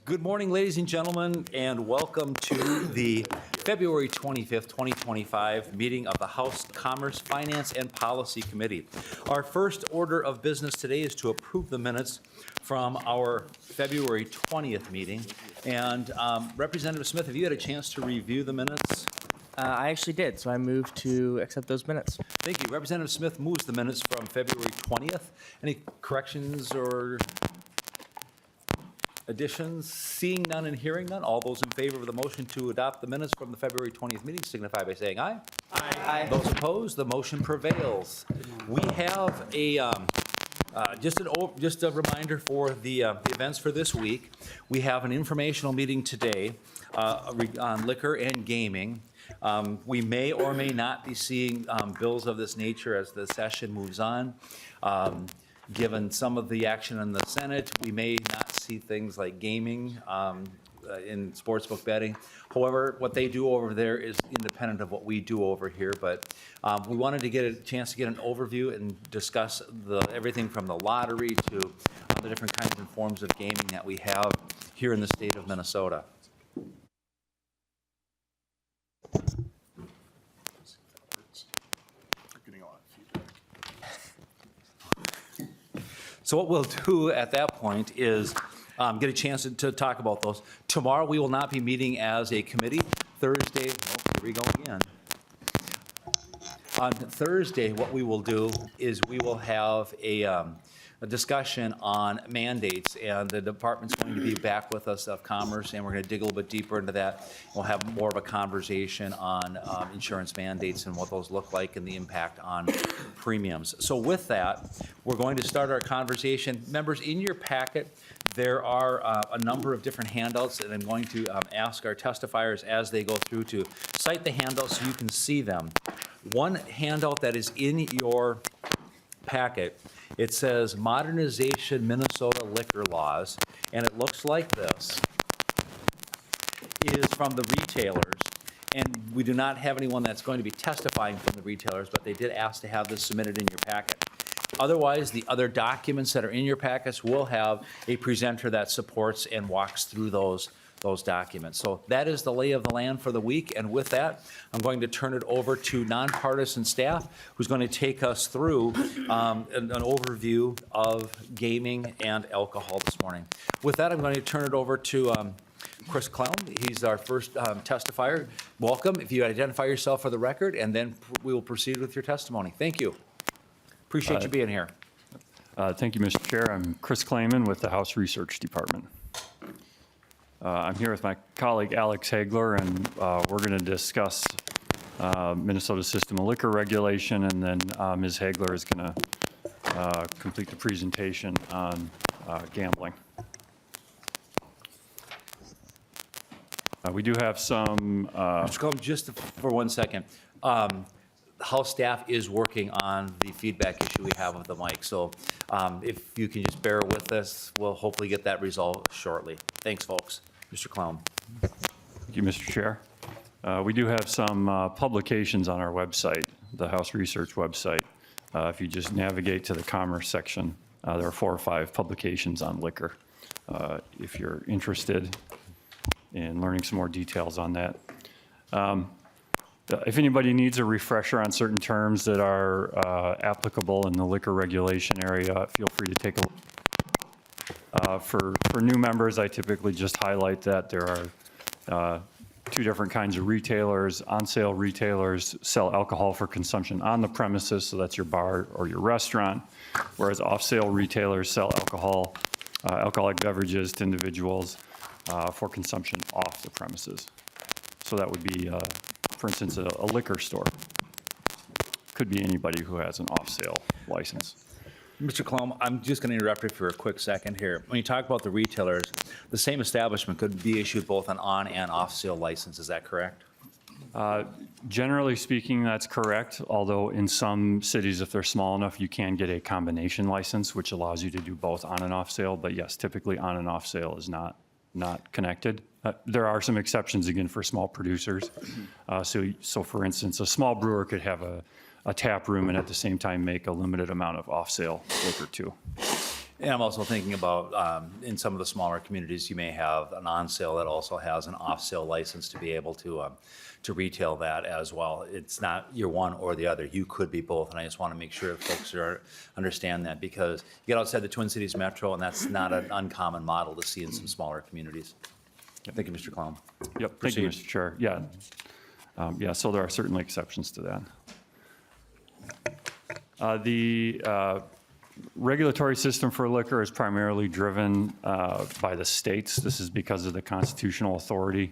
Good morning, ladies and gentlemen, and welcome to the February 25th, 2025 meeting of the House Commerce, Finance, and Policy Committee. Our first order of business today is to approve the minutes from our February 20th meeting. And Representative Smith, have you had a chance to review the minutes? I actually did, so I move to accept those minutes. Thank you. Representative Smith moves the minutes from February 20th. Any corrections or additions? Seeing none and hearing none, all those in favor of the motion to adopt the minutes from the February 20th meeting signify by saying aye. Aye. Those opposed, the motion prevails. We have a just a reminder for the events for this week. We have an informational meeting today on liquor and gaming. We may or may not be seeing bills of this nature as the session moves on. Given some of the action in the Senate, we may not see things like gaming in sportsbook betting. However, what they do over there is independent of what we do over here. But we wanted to get a chance to get an overview and discuss everything from the lottery to the different kinds and forms of gaming that we have here in the state of Minnesota. So what we'll do at that point is get a chance to talk about those. Tomorrow, we will not be meeting as a committee. Thursday, here we go again. On Thursday, what we will do is we will have a discussion on mandates, and the department's going to be back with us of Commerce, and we're going to dig a little bit deeper into that. We'll have more of a conversation on insurance mandates and what those look like and the impact on premiums. So with that, we're going to start our conversation. Members, in your packet, there are a number of different handouts, and I'm going to ask our testifiers as they go through to cite the handouts so you can see them. One handout that is in your packet, it says Modernization Minnesota Liquor Laws, and it looks like this. It is from the retailers, and we do not have anyone that's going to be testifying from the retailers, but they did ask to have this submitted in your packet. Otherwise, the other documents that are in your packets will have a presenter that supports and walks through those documents. So that is the lay of the land for the week. And with that, I'm going to turn it over to nonpartisan staff, who's going to take us through an overview of gaming and alcohol this morning. With that, I'm going to turn it over to Chris Clown. He's our first testifier. Welcome. If you identify yourself for the record, and then we will proceed with your testimony. Thank you. Appreciate you being here. Thank you, Mr. Chair. I'm Chris Clayman with the House Research Department. I'm here with my colleague Alex Hagler, and we're going to discuss Minnesota System of Liquor Regulation, and then Ms. Hagler is going to complete the presentation on gambling. We do have some... Mr. Combs, just for 1 second. House staff is working on the feedback issue we have with the mic. So if you can just bear with us, we'll hopefully get that resolved shortly. Thanks, folks. Mr. Clown. Thank you, Mr. Chair. We do have some publications on our website, the House Research website. If you just navigate to the Commerce section, there are 4 or 5 publications on liquor. If you're interested in learning some more details on that. If anybody needs a refresher on certain terms that are applicable in the liquor regulation area, feel free to take a look. For new members, I typically just highlight that there are 2 different kinds of retailers. On-sale retailers sell alcohol for consumption on the premises, so that's your bar or your restaurant, whereas off-sale retailers sell alcoholic beverages to individuals for consumption off the premises. So that would be, for instance, a liquor store. Could be anybody who has an off-sale license. Mr. Clown, I'm just going to interrupt you for a quick second here. When you talk about the retailers, the same establishment could be issued both an on and off-sale license. Is that correct? Generally speaking, that's correct. Although in some cities, if they're small enough, you can get a combination license, which allows you to do both on and off sale. But yes, typically on and off sale is not connected. There are some exceptions, again, for small producers. So for instance, a small brewer could have a tap room and at the same time make a limited amount of off-sale liquor too. And I'm also thinking about, in some of the smaller communities, you may have an on-sale that also has an off-sale license to be able to retail that as well. It's not you're one or the other. You could be both, and I just want to make sure folks understand that, because you get outside the Twin Cities metro, and that's not an uncommon model to see in some smaller communities. Thank you, Mr. Clown. Yep, thank you, Proceed. Mr. Chair. Yeah. Yeah, so there are certainly exceptions to that. The regulatory system for liquor is primarily driven by the states. This is because of the constitutional authority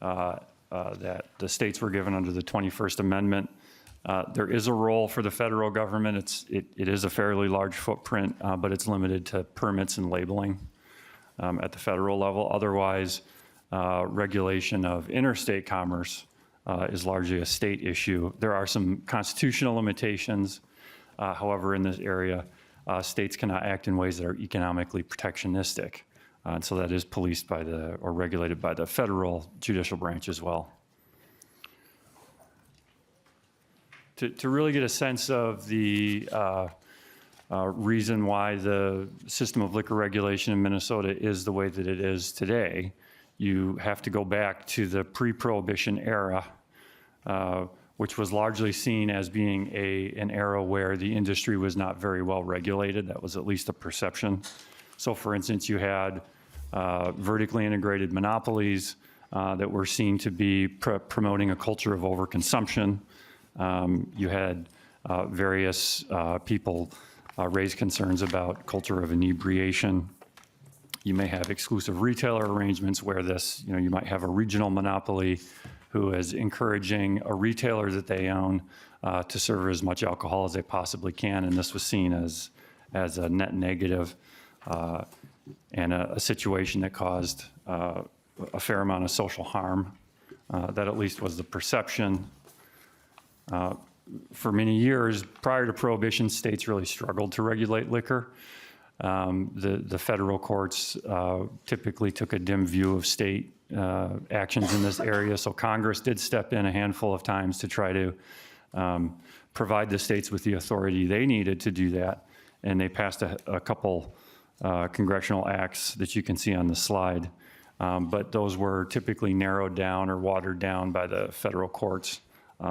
that the states were given under the 21st Amendment. There is a role for the federal government. It is a fairly large footprint, but it's limited to permits and labeling at the federal level. Otherwise, regulation of interstate commerce is largely a state issue. There are some constitutional limitations. However, in this area, states cannot act in ways that are economically protectionistic. And so that is policed by or regulated by the federal judicial branch as well. To really get a sense of the reason why the system of liquor regulation in Minnesota is the way that it is today, you have to go back to the pre-Prohibition era, which was largely seen as being an era where the industry was not very well regulated. That was at least a perception. So for instance, you had vertically integrated monopolies that were seen to be promoting a culture of overconsumption. You had various people raise concerns about culture of inebriation. You may have exclusive retailer arrangements where you might have a regional monopoly who is encouraging a retailer that they own to serve as much alcohol as they possibly can, and this was seen as a net negative and a situation that caused a fair amount of social harm. That at least was the perception. For many years prior to Prohibition, states really struggled to regulate liquor. The federal courts typically took a dim view of state actions in this area, so Congress did step in a handful of times to try to provide the states with the authority they needed to do that, and they passed a couple congressional acts that you can see on the slide, but those were typically narrowed down or watered down by the federal courts,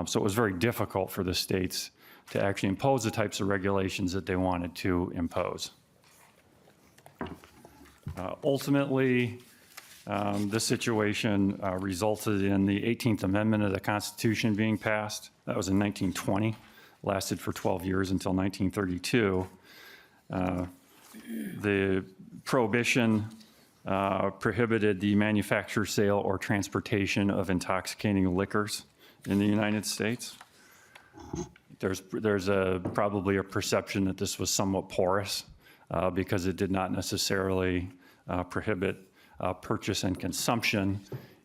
so it was very difficult for the states to actually impose the types of regulations that they wanted to impose. Ultimately, this situation resulted in the 18th Amendment of the Constitution being passed. That was in 1920, lasted for 12 years until 1932. The Prohibition prohibited the manufacture, sale, or transportation of intoxicating liquors in the United States. There's probably a perception that this was somewhat porous because it did not necessarily prohibit purchase and consumption.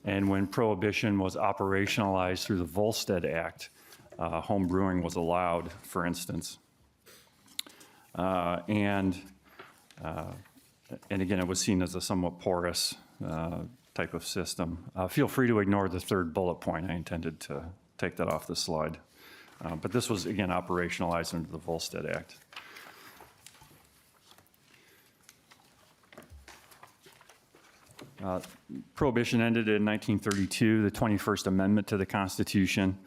And when Prohibition was operationalized through the Volstead Act, home brewing was allowed, for instance. And again, it was seen as a somewhat porous type of system. Feel free to ignore the third bullet point. I intended to take that off the slide. But this was, again, operationalized under the Volstead Act. Prohibition ended in 1932. The 21st Amendment to the Constitution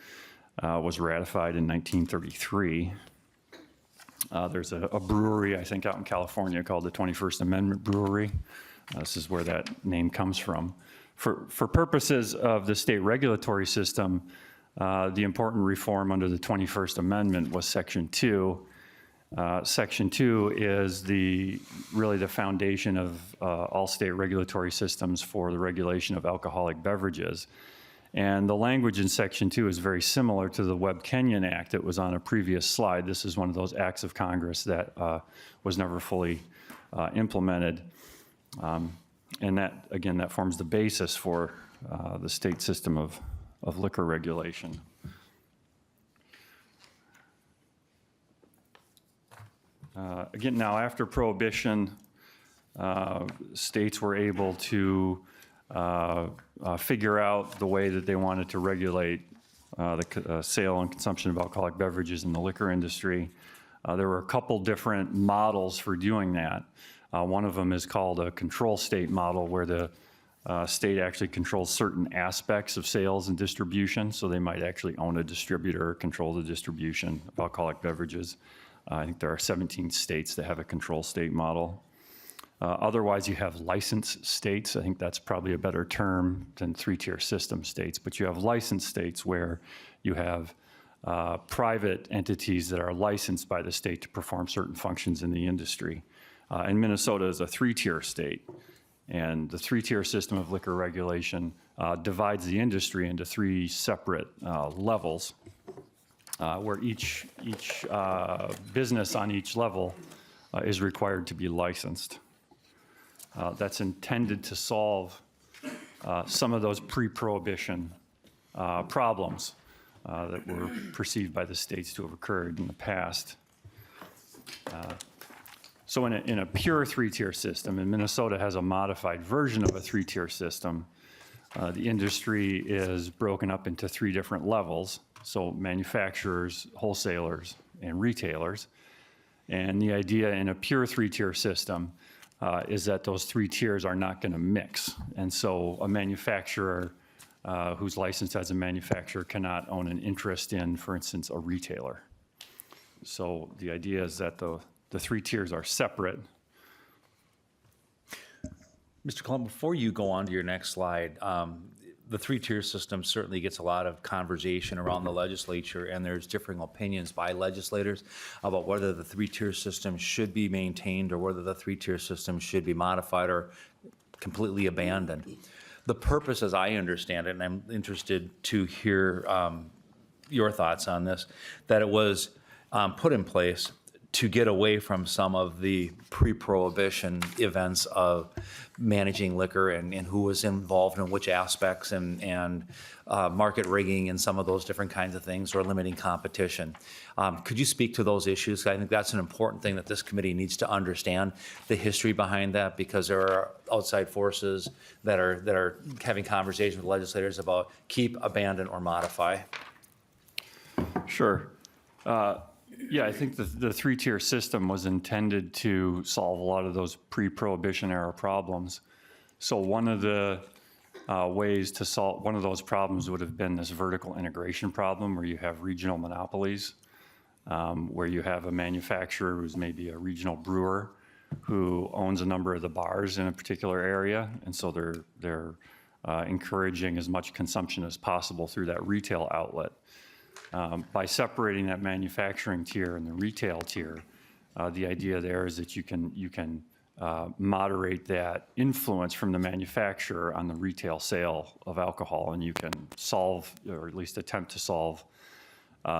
was ratified in 1933. There's a brewery, I think, out in California called the 21st Amendment Brewery. This is where that name comes from. For purposes of the state regulatory system, the important reform under the 21st Amendment was Section 2. Section 2 is really the foundation of all state regulatory systems for the regulation of alcoholic beverages. And the language in Section 2 is very similar to the Webb-Kenyon Act that was on a previous slide. This is one of those acts of Congress that was never fully implemented. And that, again, that forms the basis for the state system of liquor regulation. Again, now after Prohibition, states were able to figure out the way that they wanted to regulate the sale and consumption of alcoholic beverages in the liquor industry. There were a couple different models for doing that. One of them is called a control state model, where the state actually controls certain aspects of sales and distribution. So they might actually own a distributor, control the distribution of alcoholic beverages. I think there are 17 states that have a control state model. Otherwise, you have licensed states. I think that's probably a better term than three-tier system states. But you have licensed states where you have private entities that are licensed by the state to perform certain functions in the industry. And Minnesota is a three-tier state. And the three-tier system of liquor regulation divides the industry into three separate levels, where each business on each level is required to be licensed. That's intended to solve some of those pre-prohibition problems that were perceived by the states to have occurred in the past. So in a pure three-tier system, and Minnesota has a modified version of a three-tier system, the industry is broken up into three different levels, so manufacturers, wholesalers, and retailers. And the idea in a pure three-tier system is that those three tiers are not going to mix. And so a manufacturer who's licensed as a manufacturer cannot own an interest in, for instance, a retailer. So the idea is that the three tiers are separate. Mr. Clum, before you go on to your next slide, the three-tier system certainly gets a lot of conversation around the legislature, and there's differing opinions by legislators about whether the three-tier system should be maintained or whether the three-tier system should be modified or completely abandoned. The purpose, as I understand it, and I'm interested to hear your thoughts on this, that it was put in place to get away from some of the pre-prohibition events of managing liquor and who was involved in which aspects and market rigging and some of those different kinds of things, or limiting competition. Could you speak to those issues? I think that's an important thing that this committee needs to understand, the history behind that, because there are outside forces that are having conversations with legislators about keep, abandon, or modify. Sure. Yeah, I think the three-tier system was intended to solve a lot of those pre-prohibition era problems. So one of the ways to solve one of those problems would have been this vertical integration problem, where you have regional monopolies, where you have a manufacturer who's maybe a regional brewer who owns a number of the bars in a particular area, and so they're encouraging as much consumption as possible through that retail outlet. By separating that manufacturing tier and the retail tier, the idea there is that you can moderate that influence from the manufacturer on the retail sale of alcohol, and you can solve, or at least attempt to solve,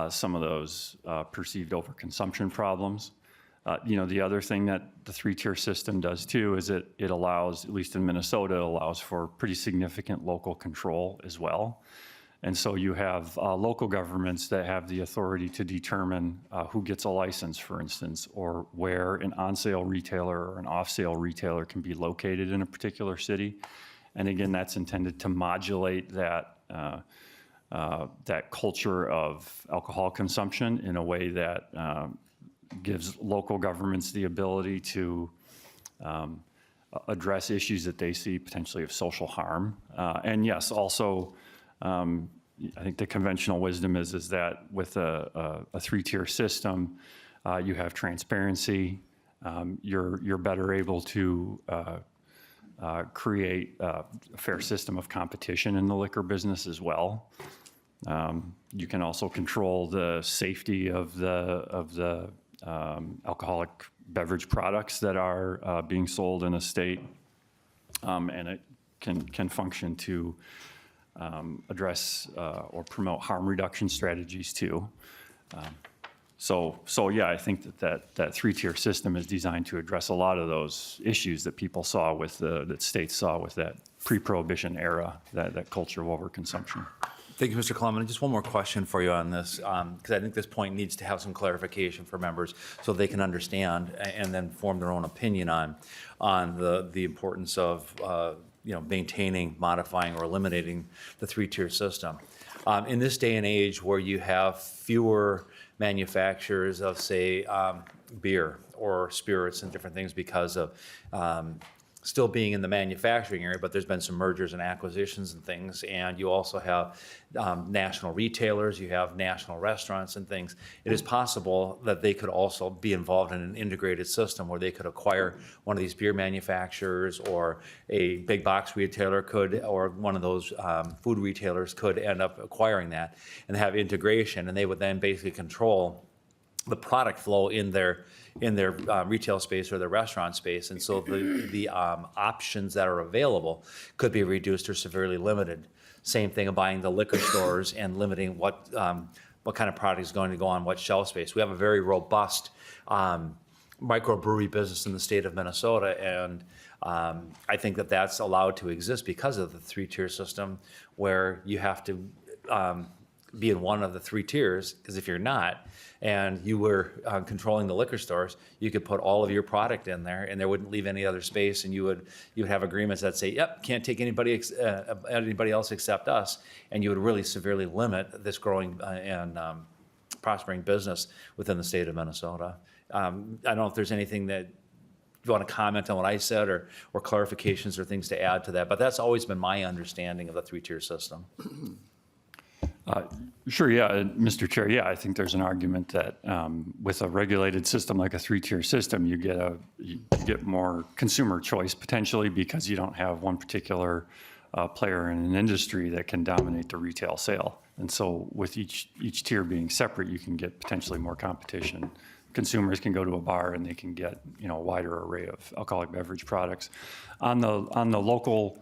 some of those perceived overconsumption problems. The other thing that the three-tier system does too is it allows, at least in Minnesota, it allows for pretty significant local control as well. And so you have local governments that have the authority to determine who gets a license, for instance, or where an on-sale retailer or an off-sale retailer can be located in a particular city. And again, that's intended to modulate that culture of alcohol consumption in a way that gives local governments the ability to address issues that they see potentially of social harm. And yes, also, I think the conventional wisdom is that with a three-tier system, you have transparency. You're better able to create a fair system of competition in the liquor business as well. You can also control the safety of the alcoholic beverage products that are being sold in a state, and it can function to address or promote harm reduction strategies too. So yeah, I think that three-tier system is designed to address a lot of those issues that people saw with that states saw with that pre-prohibition era, that culture of overconsumption. Thank you, Mr. Clement. Just one more question for you on this, because I think this point needs to have some clarification for members so they can understand and then form their own opinion on the importance of maintaining, modifying, or eliminating the three-tier system. in this day and age where you have fewer manufacturers of, say, beer or spirits and different things because of still being in the manufacturing area, but there's been some mergers and acquisitions and things, and you also have national retailers, you have national restaurants and things. It is possible that they could also be involved in an integrated system where they could acquire one of these beer manufacturers, or a big box retailer could, or one of those food retailers could end up acquiring that and have integration, and they would then basically control the product flow in their retail space or their restaurant space, and so the options that are available could be reduced or severely limited. Same thing of buying the liquor stores and limiting what kind of product is going to go on what shelf space. We have a very robust microbrewery business in the state of Minnesota, and I think that that's allowed to exist because of the three-tier system, where you have to be in one of the three tiers, because if you're not, and you were controlling the liquor stores, you could put all of your product in there, and there wouldn't leave any other space, and you would have agreements that say, yep, can't take anybody else except us, and you would really severely limit this growing and prospering business within the state of Minnesota. I don't know if there's anything that you want to comment on what I said, or clarifications or things to add to that, but that's always been my understanding of the three-tier system. Sure, yeah, Mr. Chair, yeah, I think there's an argument that with a regulated system like a three-tier system, you get more consumer choice potentially, because you don't have one particular player in an industry that can dominate the retail sale. And so with each tier being separate, you can get potentially more competition. Consumers can go to a bar and they can get a wider array of alcoholic beverage products. On the local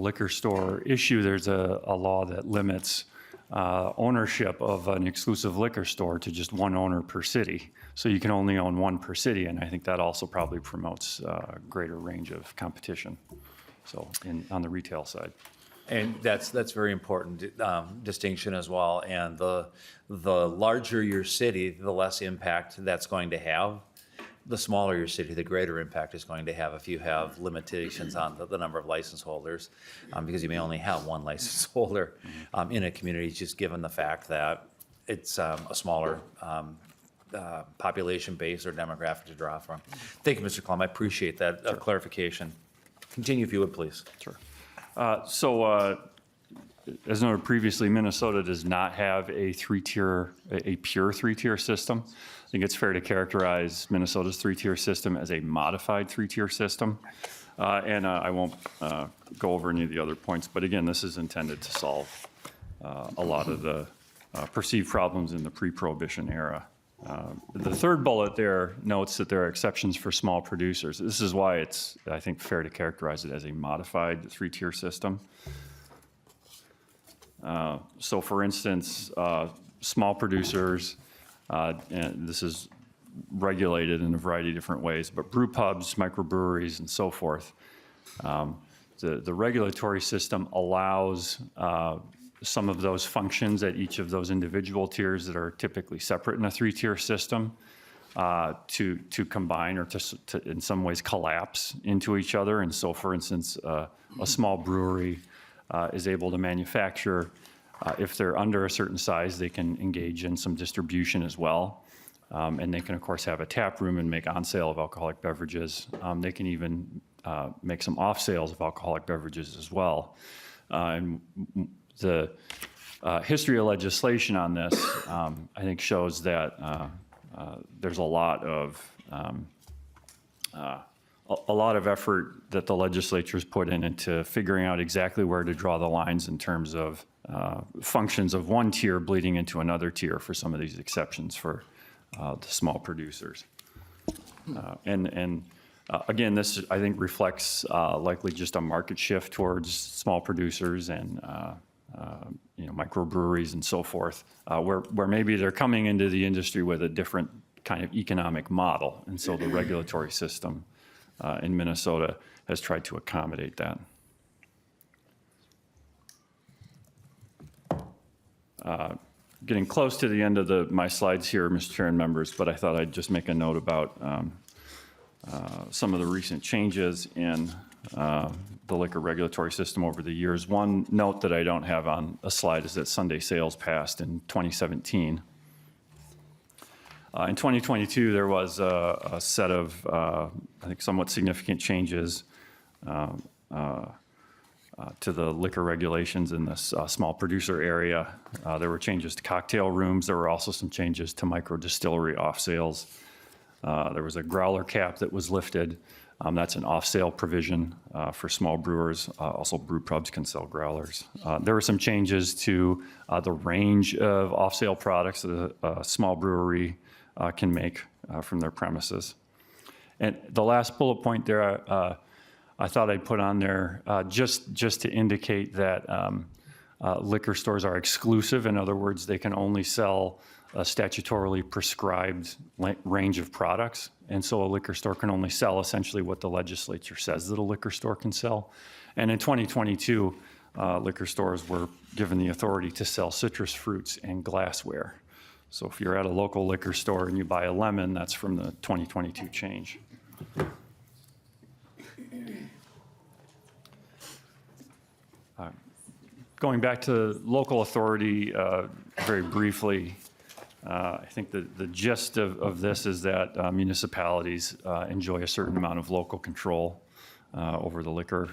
liquor store issue, there's a law that limits ownership of an exclusive liquor store to just one owner per city. So you can only own one per city, and I think that also probably promotes a greater range of competition, so on the retail side. And that's very important distinction as well. And the larger your city, the less impact that's going to have. The smaller your city, the greater impact is going to have if you have limitations on the number of license holders, because you may only have one license holder in a community, just given the fact that it's a smaller population base or demographic to draw from. Thank you, Mr. Klum. I appreciate that clarification. Continue if you would, please. Sure. As noted previously, Minnesota does not have a pure three-tier system. I think it's fair to characterize Minnesota's three-tier system as a modified three-tier system. And I won't go over any of the other points, but again, this is intended to solve a lot of the perceived problems in the pre-prohibition era. The third bullet there notes that there are exceptions for small producers. This is why it's, I think, fair to characterize it as a modified three-tier system. So for instance, small producers, and this is regulated in a variety of different ways, but brew pubs, microbreweries, and so forth. The regulatory system allows some of those functions at each of those individual tiers that are typically separate in a three-tier system to combine or to in some ways collapse into each other. And so, for instance, a small brewery is able to manufacture. If they're under a certain size, they can engage in some distribution as well. And they can, of course, have a tap room and make on sale of alcoholic beverages. They can even make some off sales of alcoholic beverages as well. And the history of legislation on this, I think, shows that there's a lot of effort that the legislature's put into figuring out exactly where to draw the lines in terms of functions of one tier bleeding into another tier for some of these exceptions for the small producers. Again, this, I think, reflects likely just a market shift towards small producers and microbreweries and so forth, where maybe they're coming into the industry with a different kind of economic model. And so the regulatory system in Minnesota has tried to accommodate that. Getting close to the end of my slides here, Mr. Chair and members, but I thought I'd just make a note about some of the recent changes in the liquor regulatory system over the years. One note that I don't have on a slide is that Sunday sales passed in 2017. In 2022, there was a set of, I think, somewhat significant changes to the liquor regulations in this small producer area. There were changes to cocktail rooms. There were also some changes to micro distillery off sales. There was a growler cap that was lifted. That's an off-sale provision for small brewers. Also, brew pubs can sell growlers. There were some changes to the range of off-sale products that a small brewery can make from their premises. And the last bullet point there, I thought I'd put on there just to indicate that liquor stores are exclusive. In other words, they can only sell a statutorily prescribed range of products. And so a liquor store can only sell essentially what the legislature says that a liquor store can sell. And in 2022, liquor stores were given the authority to sell citrus fruits and glassware. So if you're at a local liquor store and you buy a lemon, that's from the 2022 change. Going back to local authority very briefly, I think the gist of this is that municipalities enjoy a certain amount of local control over the liquor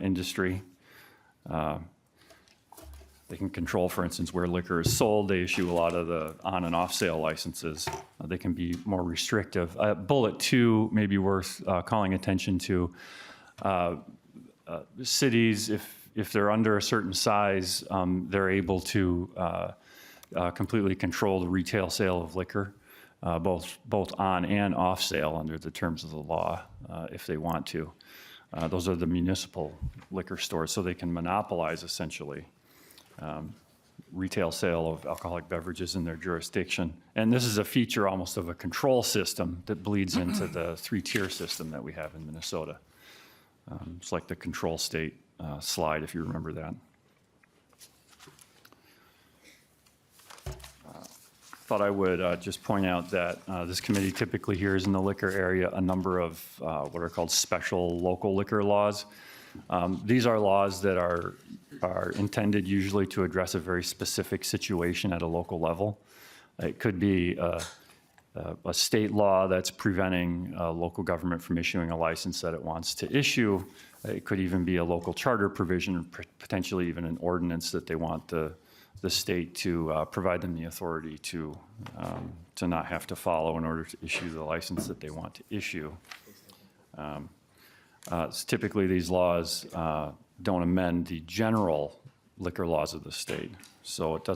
industry. They can control, for instance, where liquor is sold. They issue a lot of the on and off sale licenses. They can be more restrictive. Bullet 2 may be worth calling attention to. Cities, if they're under a certain size, they're able to completely control the retail sale of liquor, both on and off sale under the terms of the law, if they want to. Those are the municipal liquor stores, so they can monopolize essentially retail sale of alcoholic beverages in their jurisdiction. And this is a feature almost of a control system that bleeds into the 3-tier system that we have in Minnesota. It's like the control state slide, if you remember that. Thought I would just point out that this committee typically hears in the liquor area a number of what are called special local liquor laws. These are laws that are intended usually to address a very specific situation at a local level. It could be a state law that's preventing a local government from issuing a license that it wants to issue. It could even be a local charter provision, or potentially even an ordinance that they want the state to provide them the authority to not have to follow in order to issue the license that they want to issue. Typically, these laws don't amend the general liquor laws of the state, so it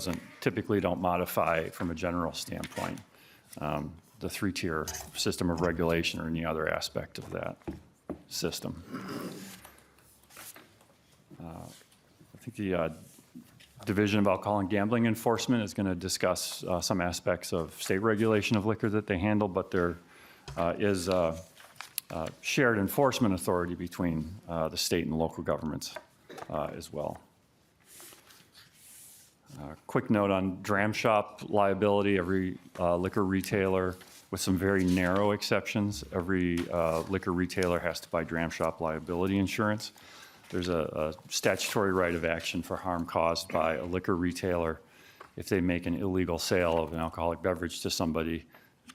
typically don't modify from a general standpoint the 3-tier system of regulation or any other aspect of that system. I think the Division of Alcohol and Gambling Enforcement is going to discuss some aspects of state regulation of liquor that they handle, but there is shared enforcement authority between the state and local governments as well. Quick note on dram shop liability. Every liquor retailer, with some very narrow exceptions, every liquor retailer has to buy dram shop liability insurance. There's a statutory right of action for harm caused by a liquor retailer. If they make an illegal sale of an alcoholic beverage to somebody,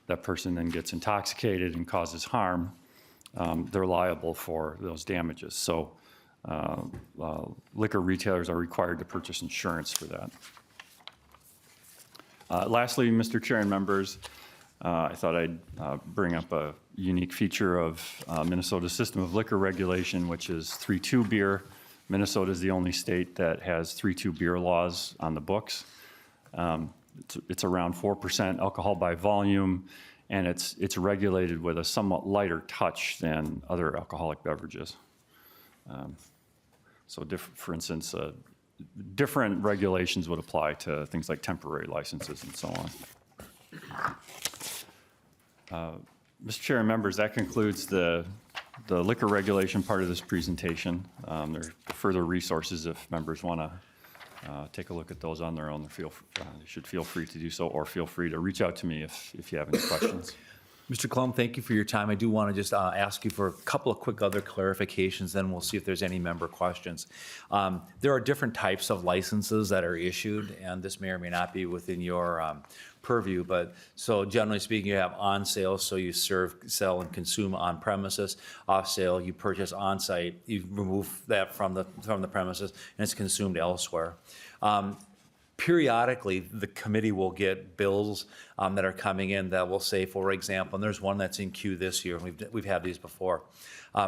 that person then gets intoxicated and causes harm, they're liable for those damages. So liquor retailers are required to purchase insurance for that. Lastly, Mr. Chair and members, I thought I'd bring up a unique feature of Minnesota's system of liquor regulation, which is 3-2 beer. Minnesota is the only state that has 3-2 beer laws on the books. It's around 4% alcohol by volume, and it's regulated with a somewhat lighter touch than other alcoholic beverages. So for instance, different regulations would apply to things like temporary licenses and so on. Mr. Chair and members, that concludes the liquor regulation part of this presentation. There are further resources if members want to take a look at those on their own. They should feel free to do so, or feel free to reach out to me if you have any questions. Mr. Klum, thank you for your time. I do want to just ask you for a couple of quick other clarifications, then we'll see if there's any member questions. There are different types of licenses that are issued, and this may or may not be within your purview, but so generally speaking, you have on sale, so you serve, sell, and consume on premises. Off sale, you purchase on site, you remove that from the premises, and it's consumed elsewhere. Periodically, the committee will get bills that are coming in that will say, for example, and there's one that's in queue this year, and we've had these before.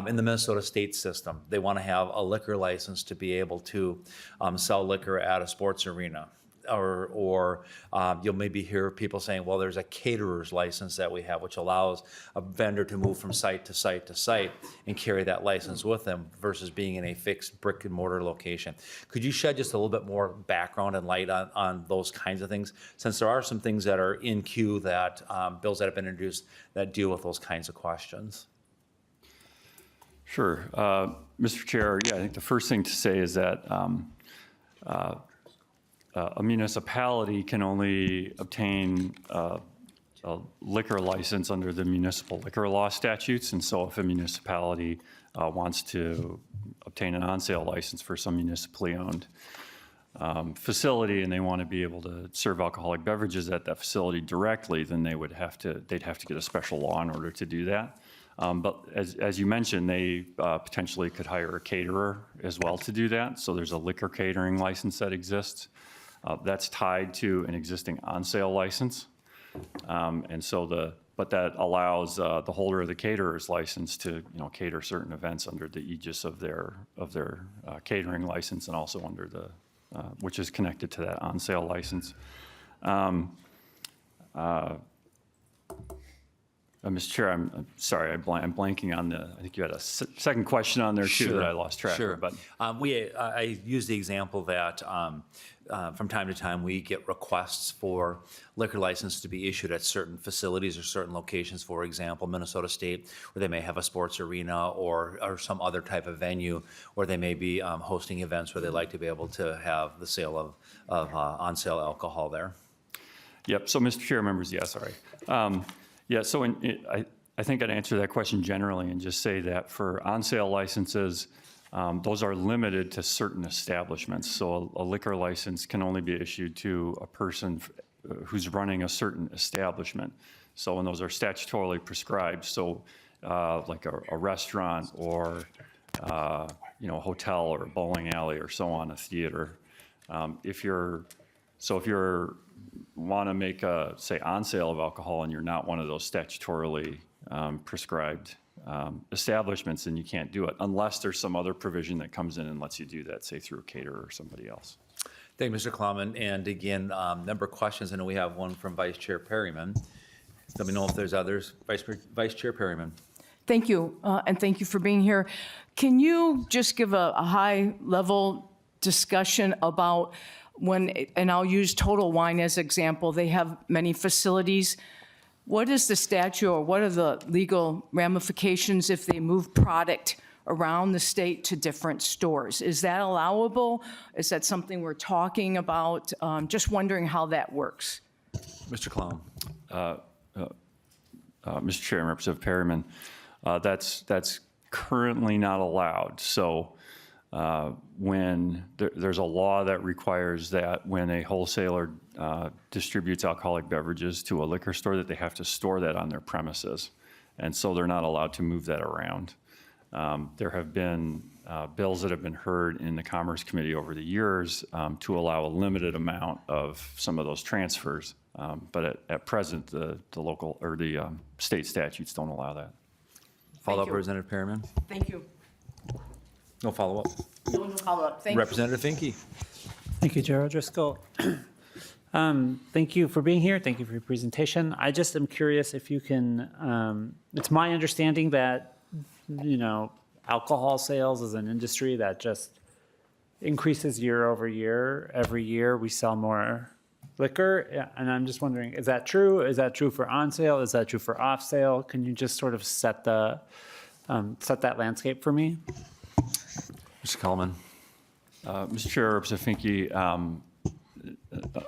In the Minnesota state system, they want to have a liquor license to be able to sell liquor at a sports arena. Or you'll maybe hear people saying, well, there's a caterer's license that we have, which allows a vendor to move from site to site to site and carry that license with them versus being in a fixed brick and mortar location. Could you shed just a little bit more background and light on those kinds of things? Since there are some things that are in queue that bills that have been introduced that deal with those kinds of questions. Sure. Mr. Chair, yeah, I think the first thing to say is that a municipality can only obtain a liquor license under the municipal liquor law statutes. And so if a municipality wants to obtain an on-sale license for some municipally owned facility and they want to be able to serve alcoholic beverages at that facility directly, then they'd have to get a special law in order to do that. But as you mentioned, they potentially could hire a caterer as well to do that. So there's a liquor catering license that exists. That's tied to an existing on-sale license. But that allows the holder of the caterer's license to, cater certain events under the aegis of their catering license and also under the, which is connected to that on-sale license. Mr. Chair, I'm sorry, I'm blanking on I think you had a second question on there too that I lost track Sure. of. But I use the example that from time to time we get requests for liquor license to be issued at certain facilities or certain locations. For example, Minnesota State, where they may have a sports arena or some other type of venue, or they may be hosting events where they like to be able to have the sale of on-sale alcohol there. Yep. So, Mr. Chair, members, yeah, sorry. Yeah, so I think I'd answer that question generally and just say that for on-sale licenses, those are limited to certain establishments. So a liquor license can only be issued to a person who's running a certain establishment. So, and those are statutorily prescribed. So like a restaurant or, a hotel or a bowling alley or so on, a theater. If you're want to make a, say, on sale of alcohol and you're not one of those statutorily prescribed establishments, then you can't do it unless there's some other provision that comes in and lets you do that, say, through a caterer or somebody else. Thank you, Mr. Klum. And again, number of questions. I know we have one from Vice Chair Perryman. Let me know if there's others. Vice Chair Perryman. Thank you, and thank you for being here. Can you just give a high-level discussion about when, and I'll use Total Wine as example, they have many facilities. What is the statute or what are the legal ramifications if they move product around the state to different stores? Is that allowable? Is that something we're talking about? Just wondering how that works. Mr. Klum. Mr. Chair, Representative Perryman, that's currently not allowed. So when there's a law that requires that when a wholesaler distributes alcoholic beverages to a liquor store, that they have to store that on their premises. And so they're not allowed to move that around. There have been bills that have been heard in the Commerce Committee over the years to allow a limited amount of some of those transfers. But at present, the local or the state statutes don't allow that. Follow-up, you. Representative Perryman. Thank you. No follow-up. No follow-up. Thank you. Representative Finke. Thank you, Chair O'Driscoll. Thank you for being here. Thank you for your presentation. I just am curious if you can, it's my understanding that, alcohol sales is an industry that just increases year over year. Every year we sell more liquor. And I'm just wondering, is that true? Is that true for on sale? Is that true for off sale? Can you just sort of set that landscape for me? Mr. Coleman. Mr. Chair, Representative Finke,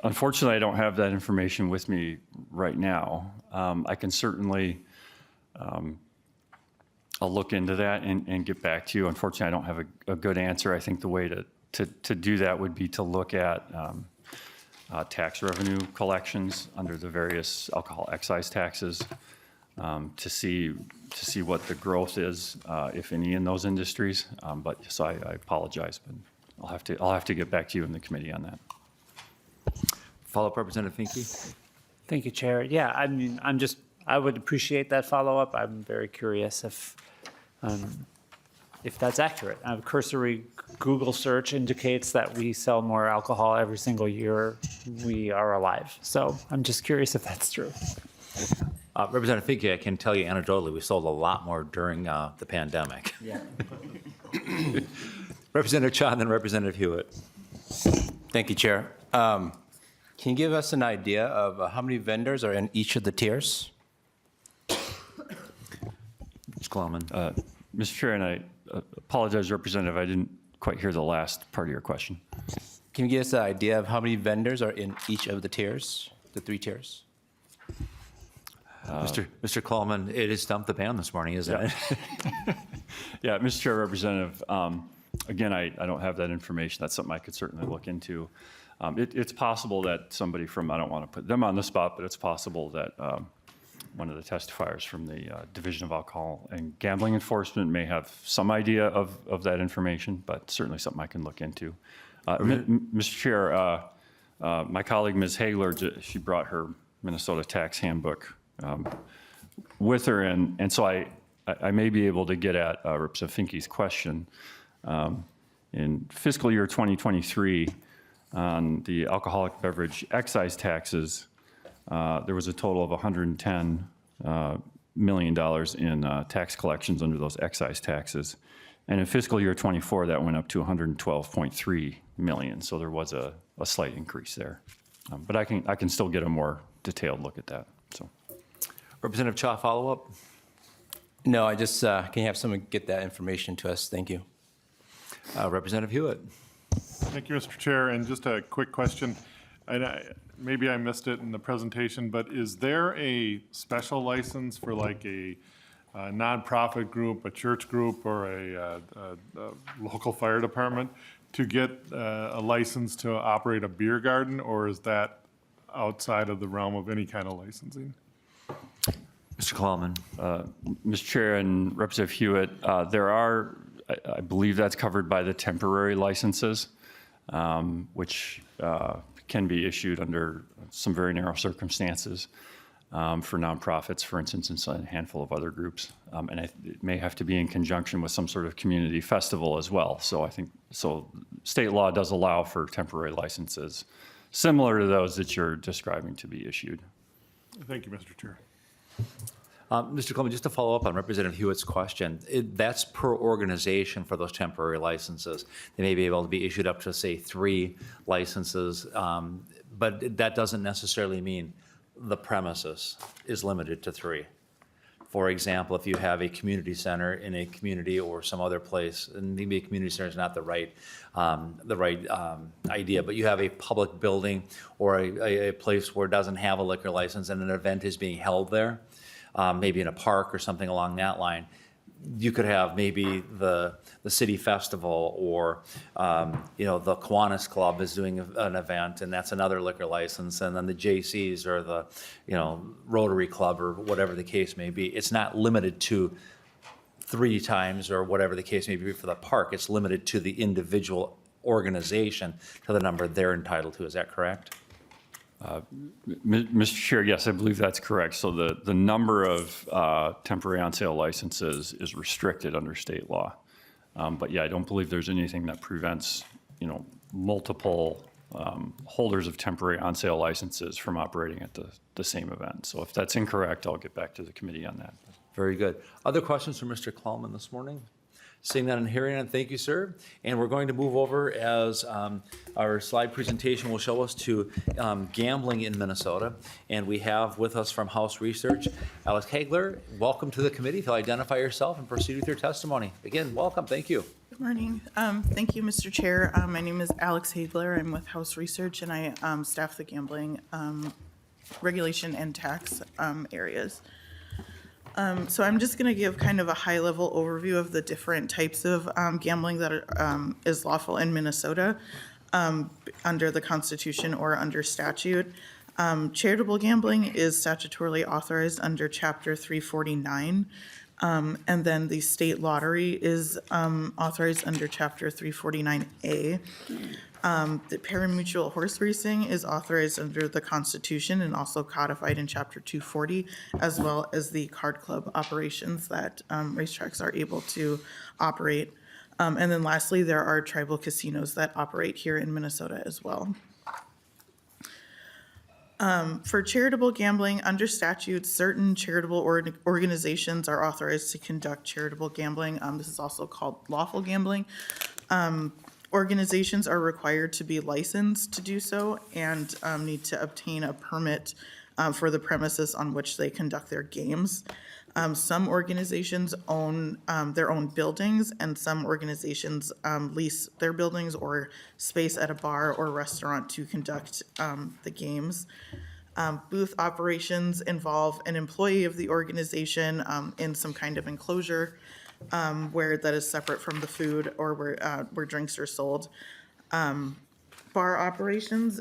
unfortunately, I don't have that information with me right now. I can certainly I'll look into that and get back to you. Unfortunately, I don't have a good answer. I think the way to do that would be to look at tax revenue collections under the various alcohol excise taxes to see what the growth is, if any, in those industries. But so I apologize, but I'll have to get back to you in the committee on that. Follow-up, Representative Finke? Thank you, Chair. Yeah, I mean, I would appreciate that follow-up. I'm very curious if that's accurate. A cursory Google search indicates that we sell more alcohol every single year we are alive. So I'm just curious if that's true. Representative Finke, I can tell you anecdotally, we sold a lot more during the pandemic. Yeah. Representative Chan, then Representative Hewitt. Thank you, Chair. Can you give us an idea of how many vendors are in each of the tiers? Mr. Coleman. Mr. Chair, and I apologize, Representative, I didn't quite hear the last part of your question. Can you give us an idea of how many vendors are in each of the tiers, the 3 tiers? Mr. Coleman, it has stumped the band this morning, isn't it? Yeah, Mr. Chair, Representative, again, I don't have that information. That's something I could certainly look into. It's possible that somebody from, I don't want to put them on the spot, but it's possible that one of the testifiers from the Division of Alcohol and Gambling Enforcement may have some idea of that information, but certainly something I can look into. Mr. Chair, my colleague, Ms. Hagler, she brought her Minnesota tax handbook with her, and so I may be able to get at Representative Finke's question. In fiscal year 2023, on the alcoholic beverage excise taxes, there was a total of $110 million in tax collections under those excise taxes. And in fiscal year 24, that went up to $112.3 million. So there was a slight increase there. But I can still get a more detailed look at that. So, Representative Cha, follow-up? No, I just, can you have someone get that information to us? Thank you. Representative Hewitt. Thank you, Mr. Chair. And just a quick question. Maybe I missed it in the presentation, but is there a special license for like a nonprofit group, a church group, or a local fire department to get a license to operate a beer garden, or is that outside of the realm of any kind of licensing? Mr. Coleman. Mr. Chair and Representative Hewitt, there are, I believe that's covered by the temporary licenses, which can be issued under some very narrow circumstances for nonprofits, for instance, and a handful of other groups. And it may have to be in conjunction with some sort of community festival as well. So I think, state law does allow for temporary licenses, similar to those that you're describing to be issued. Thank you, Mr. Chair. Mr. Coleman, just to follow up on Representative Hewitt's question, that's per organization for those temporary licenses. They may be able to be issued up to, say, 3 licenses, but that doesn't necessarily mean the premises is limited to 3. For example, if you have a community center in a community or some other place, and maybe a community center is not the right idea, but you have a public building or a place where it doesn't have a liquor license and an event is being held there, maybe in a park or something along that line, you could have maybe the city festival or, the Kiwanis Club is doing an event and that's another liquor license. And then the JCs or the, Rotary Club or whatever the case may be. It's not limited to 3 times or whatever the case may be for the park. It's limited to the individual organization to the number they're entitled to. Is that correct? Mr. Chair, yes, I believe that's correct. So the number of temporary on-sale licenses is restricted under state law. But yeah, I don't believe there's anything that prevents, multiple holders of temporary on-sale licenses from operating at the same event. So if that's incorrect, I'll get back to the committee on that. Very good. Other questions for Mr. Coleman this morning? Seeing that and hearing it, thank you, sir. And we're going to move over as our slide presentation will show us to gambling in Minnesota. And we have with us from House Research, Alex Hagler. Welcome to the committee. To identify yourself and proceed with your testimony. Again, welcome. Thank you. Good morning. Thank you, Mr. Chair. My name is Alex Hagler. I'm with House Research, and I staff the gambling regulation and tax areas. So I'm just going to give kind of a high-level overview of the different types of gambling that is lawful in Minnesota under the Constitution or under statute. Charitable gambling is statutorily authorized under Chapter 349. And then the state lottery is authorized under Chapter 349A. The parimutuel horse racing is authorized under the Constitution and also codified in Chapter 240, as well as the card club operations that racetracks are able to operate. And then lastly, there are tribal casinos that operate here in Minnesota as well. For charitable gambling, under statute, certain charitable organizations are authorized to conduct charitable gambling. This is also called lawful gambling. Organizations are required to be licensed to do so and need to obtain a permit for the premises on which they conduct their games. Some organizations own their own buildings, and some organizations lease their buildings or space at a bar or restaurant to conduct the games. Booth operations involve an employee of the organization in some kind of enclosure where that is separate from the food or where drinks are sold. Bar operations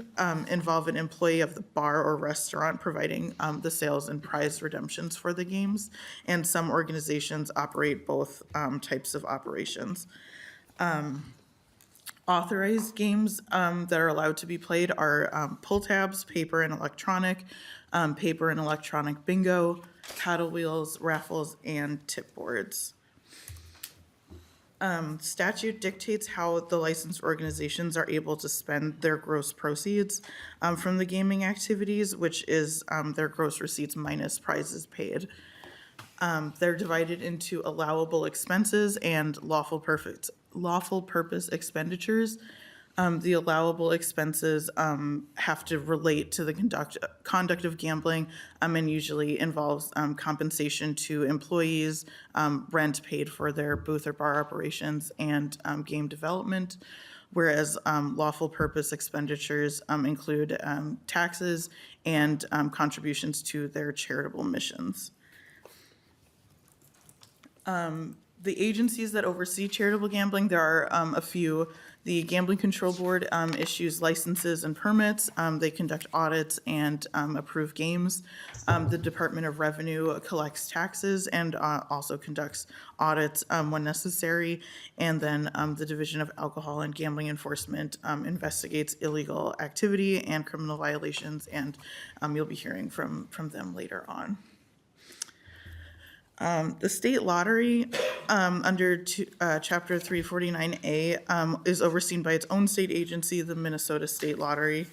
involve an employee of the bar or restaurant providing the sales and prize redemptions for the games, and some organizations operate both types of operations. Authorized games that are allowed to be played are pull tabs, paper and electronic bingo, paddle wheels, raffles, and tip boards. Statute dictates how the licensed organizations are able to spend their gross proceeds from the gaming activities, which is their gross receipts minus prizes paid. They're divided into allowable expenses and lawful purpose expenditures. The allowable expenses have to relate to the conduct of gambling and usually involves compensation to employees, rent paid for their booth or bar operations, and game development, whereas lawful purpose expenditures include taxes and contributions to their charitable missions. The agencies that oversee charitable gambling, there are a few. The Gambling Control Board issues licenses and permits. They conduct audits and approve games. The Department of Revenue collects taxes and also conducts audits when necessary. And then the Division of Alcohol and Gambling Enforcement investigates illegal activity and criminal violations, and you'll be hearing from them later on. The state lottery under Chapter 349A is overseen by its own state agency, the Minnesota State Lottery.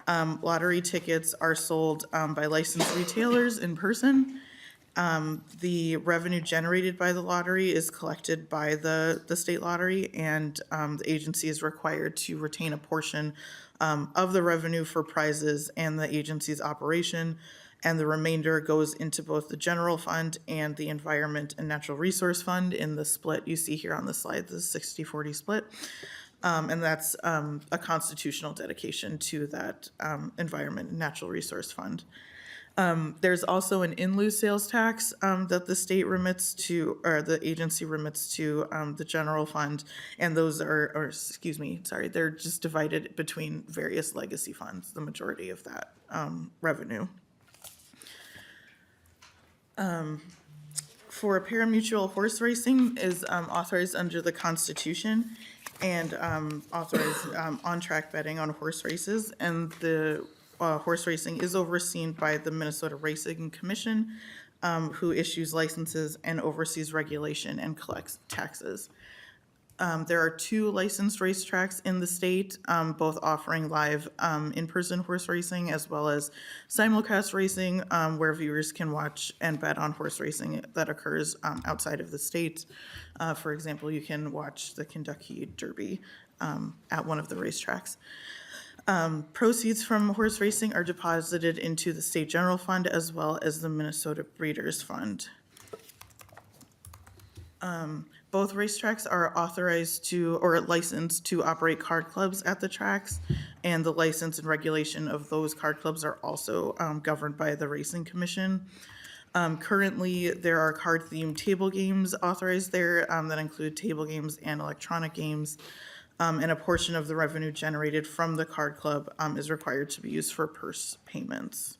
Lottery tickets are sold by licensed retailers in person. The revenue generated by the lottery is collected by the state lottery, and the agency is required to retain a portion of the revenue for prizes and the agency's operation, and the remainder goes into both the general fund and the environment and natural resource fund in the split you see here on the slide, the 60-40 split. And that's a constitutional dedication to that environment and natural resource fund. There's also an in lieu sales tax that the state remits to, or the agency remits to the general fund, and those they're just divided between various legacy funds, the majority of that revenue. For parimutuel horse racing is authorized under the Constitution and authorized on-track betting on horse races, and the horse racing is overseen by the Minnesota Racing Commission, who issues licenses and oversees regulation and collects taxes. There are 2 licensed racetracks in the state, both offering live in-person horse racing as well as simulcast racing, where viewers can watch and bet on horse racing that occurs outside of the state. For example, you can watch the Kentucky Derby at one of the racetracks. Proceeds from horse racing are deposited into the state general fund as well as the Minnesota Breeders' Fund. Both racetracks are authorized to or licensed to operate card clubs at the tracks, and the license and regulation of those card clubs are also governed by the Racing Commission. Currently, there are card-themed table games authorized there that include table games and electronic games. And a portion of the revenue generated from the card club is required to be used for purse payments.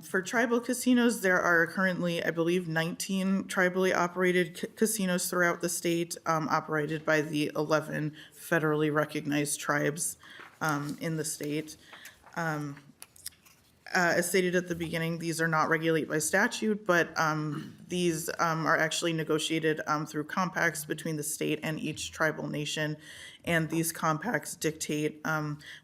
For tribal casinos, there are currently, I believe, 19 tribally operated casinos throughout the state, operated by the 11 federally recognized tribes in the state. As stated at the beginning, these are not regulated by statute, but these are actually negotiated through compacts between the state and each tribal nation. And these compacts dictate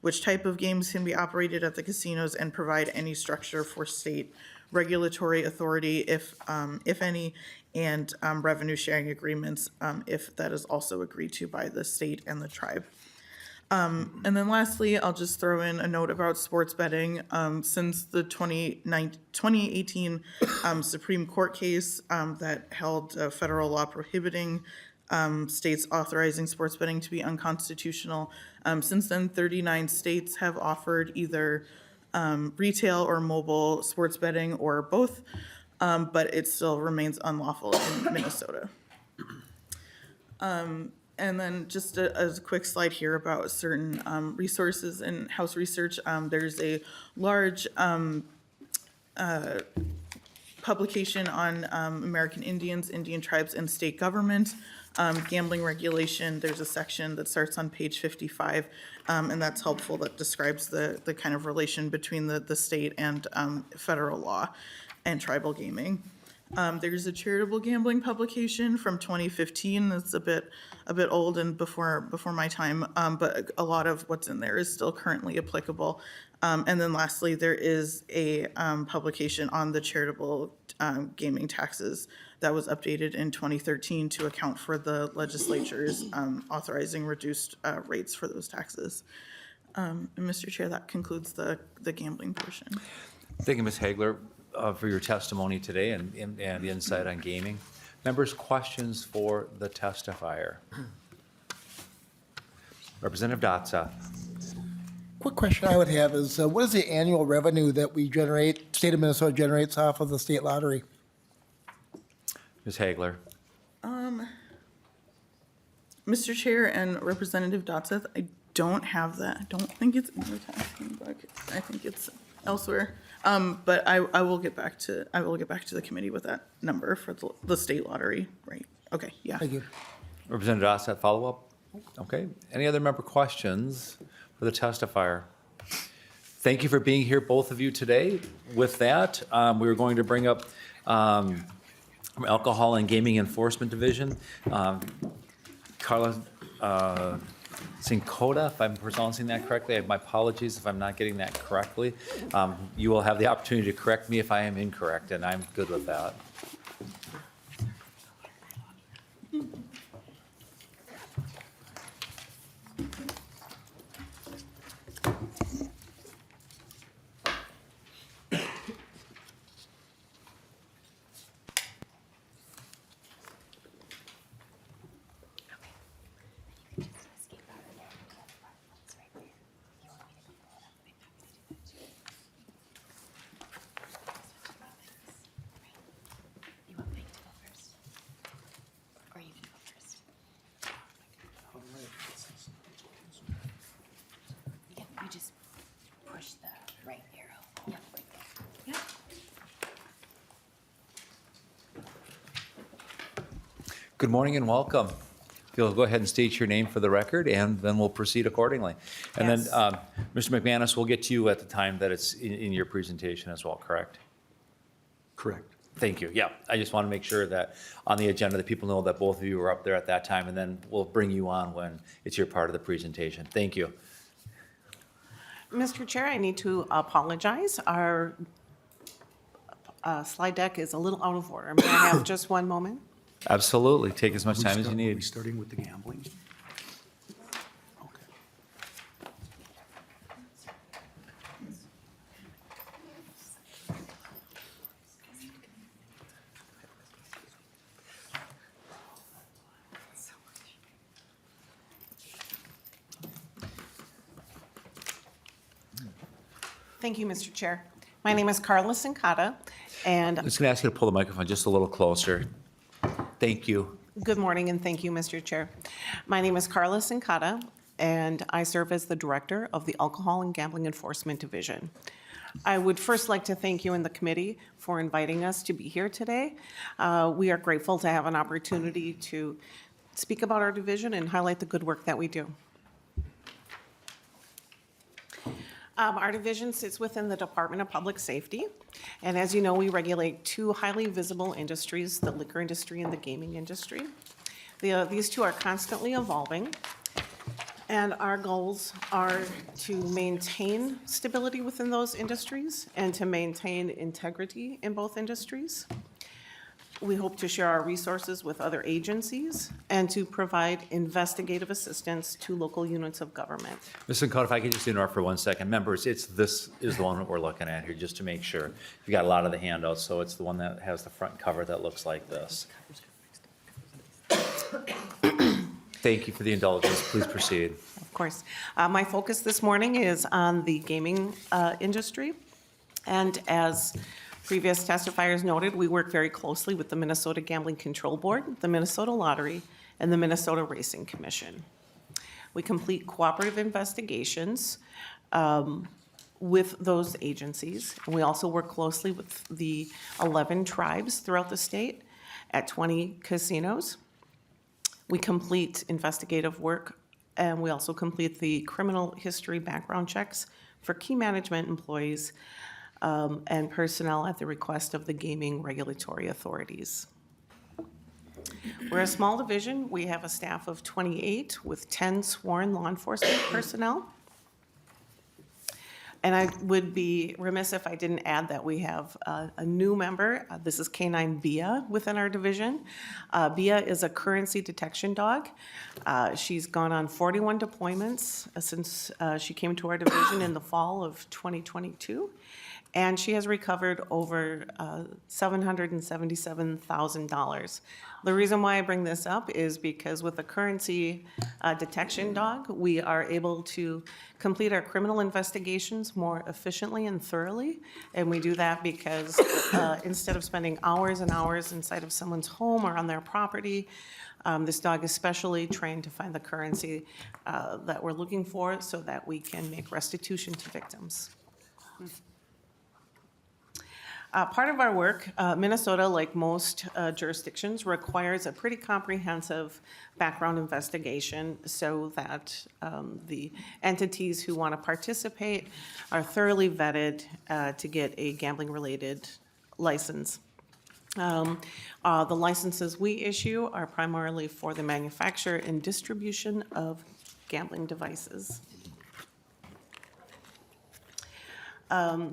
which type of games can be operated at the casinos and provide any structure for state regulatory authority, if any, and revenue sharing agreements, if that is also agreed to by the state and the tribe. And then lastly, I'll just throw in a note about sports betting. Since the 2018 Supreme Court case that held a federal law prohibiting states authorizing sports betting to be unconstitutional, since then 39 states have offered either retail or mobile sports betting or both, but it still remains unlawful in Minnesota. And then just a quick slide here about certain resources in House research. There's a large publication on American Indians, Indian tribes, and state government. Gambling regulation, there's a section that starts on page 55, and that's helpful, that describes the kind of relation between the state and federal law and tribal gaming. There's a charitable gambling publication from 2015 that's a bit old and before my time, but a lot of what's in there is still currently applicable. And then lastly, there is a publication on the charitable gaming taxes that was updated in 2013 to account for the legislature's authorizing reduced rates for those taxes. And Mr. Chair, that concludes the gambling portion. Thank you, Ms. Hagler, for your testimony today and the insight on gaming. Members, questions for the testifier? Representative Dotsa. Quick question I would have is, what is the annual revenue that we generate, state of Minnesota generates off of the state lottery? Ms. Hagler. Mr. Chair and Representative Dotseth, I don't have that. I don't think it's in the tax handbook. I think it's elsewhere. But I will get back to the committee with that number for the state lottery. Right? Okay. Yeah. Thank you. Representative Dotsa, follow-up? Okay. Any other member questions for the testifier? Thank you for being here, both of you, today. With that, we were going to bring up from Alcohol and Gaming Enforcement Division, Carla Sincota, if I'm pronouncing that correctly. My apologies if I'm not getting that correctly. You will have the opportunity to correct me if I am incorrect, and I'm good with that. You just push the right arrow. Yep, right there. Yep. Good morning and welcome. If you'll go ahead and state your name for the record, and then we'll proceed accordingly. And Yes. then, Mr. McManus, we'll get to you at the time that it's in your presentation as well, correct? Correct. Thank you. Yeah, I just want to make sure that on the agenda, that people know that both of you were up there at that time, and then we'll bring you on when it's your part of the presentation. Thank you. Mr. Chair, I need to apologize. Our slide deck is a little out of order. May I have just one moment? Absolutely. Take as much time as you Are we need. starting with the gambling? Okay. Thank you, Mr. Chair. My name is Carla Sincata, and I'm just going to ask you to pull the microphone just a little closer. Thank you. good morning and thank you, Mr. Chair. My name is Carla Sincata, and I serve as the Director of the Alcohol and Gambling Enforcement Division. I would first like to thank you and the committee for inviting us to be here today. We are grateful to have an opportunity to speak about our division and highlight the good work that we do. Our division sits within the Department of Public Safety, and as you know, we regulate two highly visible industries, the liquor industry and the gaming industry. These two are constantly evolving, and our goals are to maintain stability within those industries and to maintain integrity in both industries. We hope to share our resources with other agencies and to provide investigative assistance to local units of government. Ms. Sincata, if I could just interrupt for 1 second. Members, this is the one that we're looking at here, just to make sure. You've got a lot of the handouts, so it's the one that has the front cover that looks like this. Thank you for the indulgence. Please proceed. Of course. My focus this morning is on the gaming industry. And as previous testifiers noted, we work very closely with the Minnesota Gambling Control Board, the Minnesota Lottery, and the Minnesota Racing Commission. We complete cooperative investigations with those agencies. And we also work closely with the 11 tribes throughout the state at 20 casinos. We complete investigative work, and we also complete the criminal history background checks for key management employees and personnel at the request of the gaming regulatory authorities. We're a small division. We have a staff of 28 with 10 sworn law enforcement personnel. And I would be remiss if I didn't add that we have a new member. This is Canine Bia within our division. Bia is a currency detection dog. She's gone on 41 deployments since she came to our division in the fall of 2022. And she has recovered over $777,000. The reason why I bring this up is because with the currency detection dog, we are able to complete our criminal investigations more efficiently and thoroughly. And we do that because instead of spending hours and hours inside of someone's home or on their property, this dog is specially trained to find the currency that we're looking for so that we can make restitution to victims. Part of our work, Minnesota, like most jurisdictions, requires a pretty comprehensive background investigation so that the entities who want to participate are thoroughly vetted to get a gambling-related license. The licenses we issue are primarily for the manufacture and distribution of gambling devices.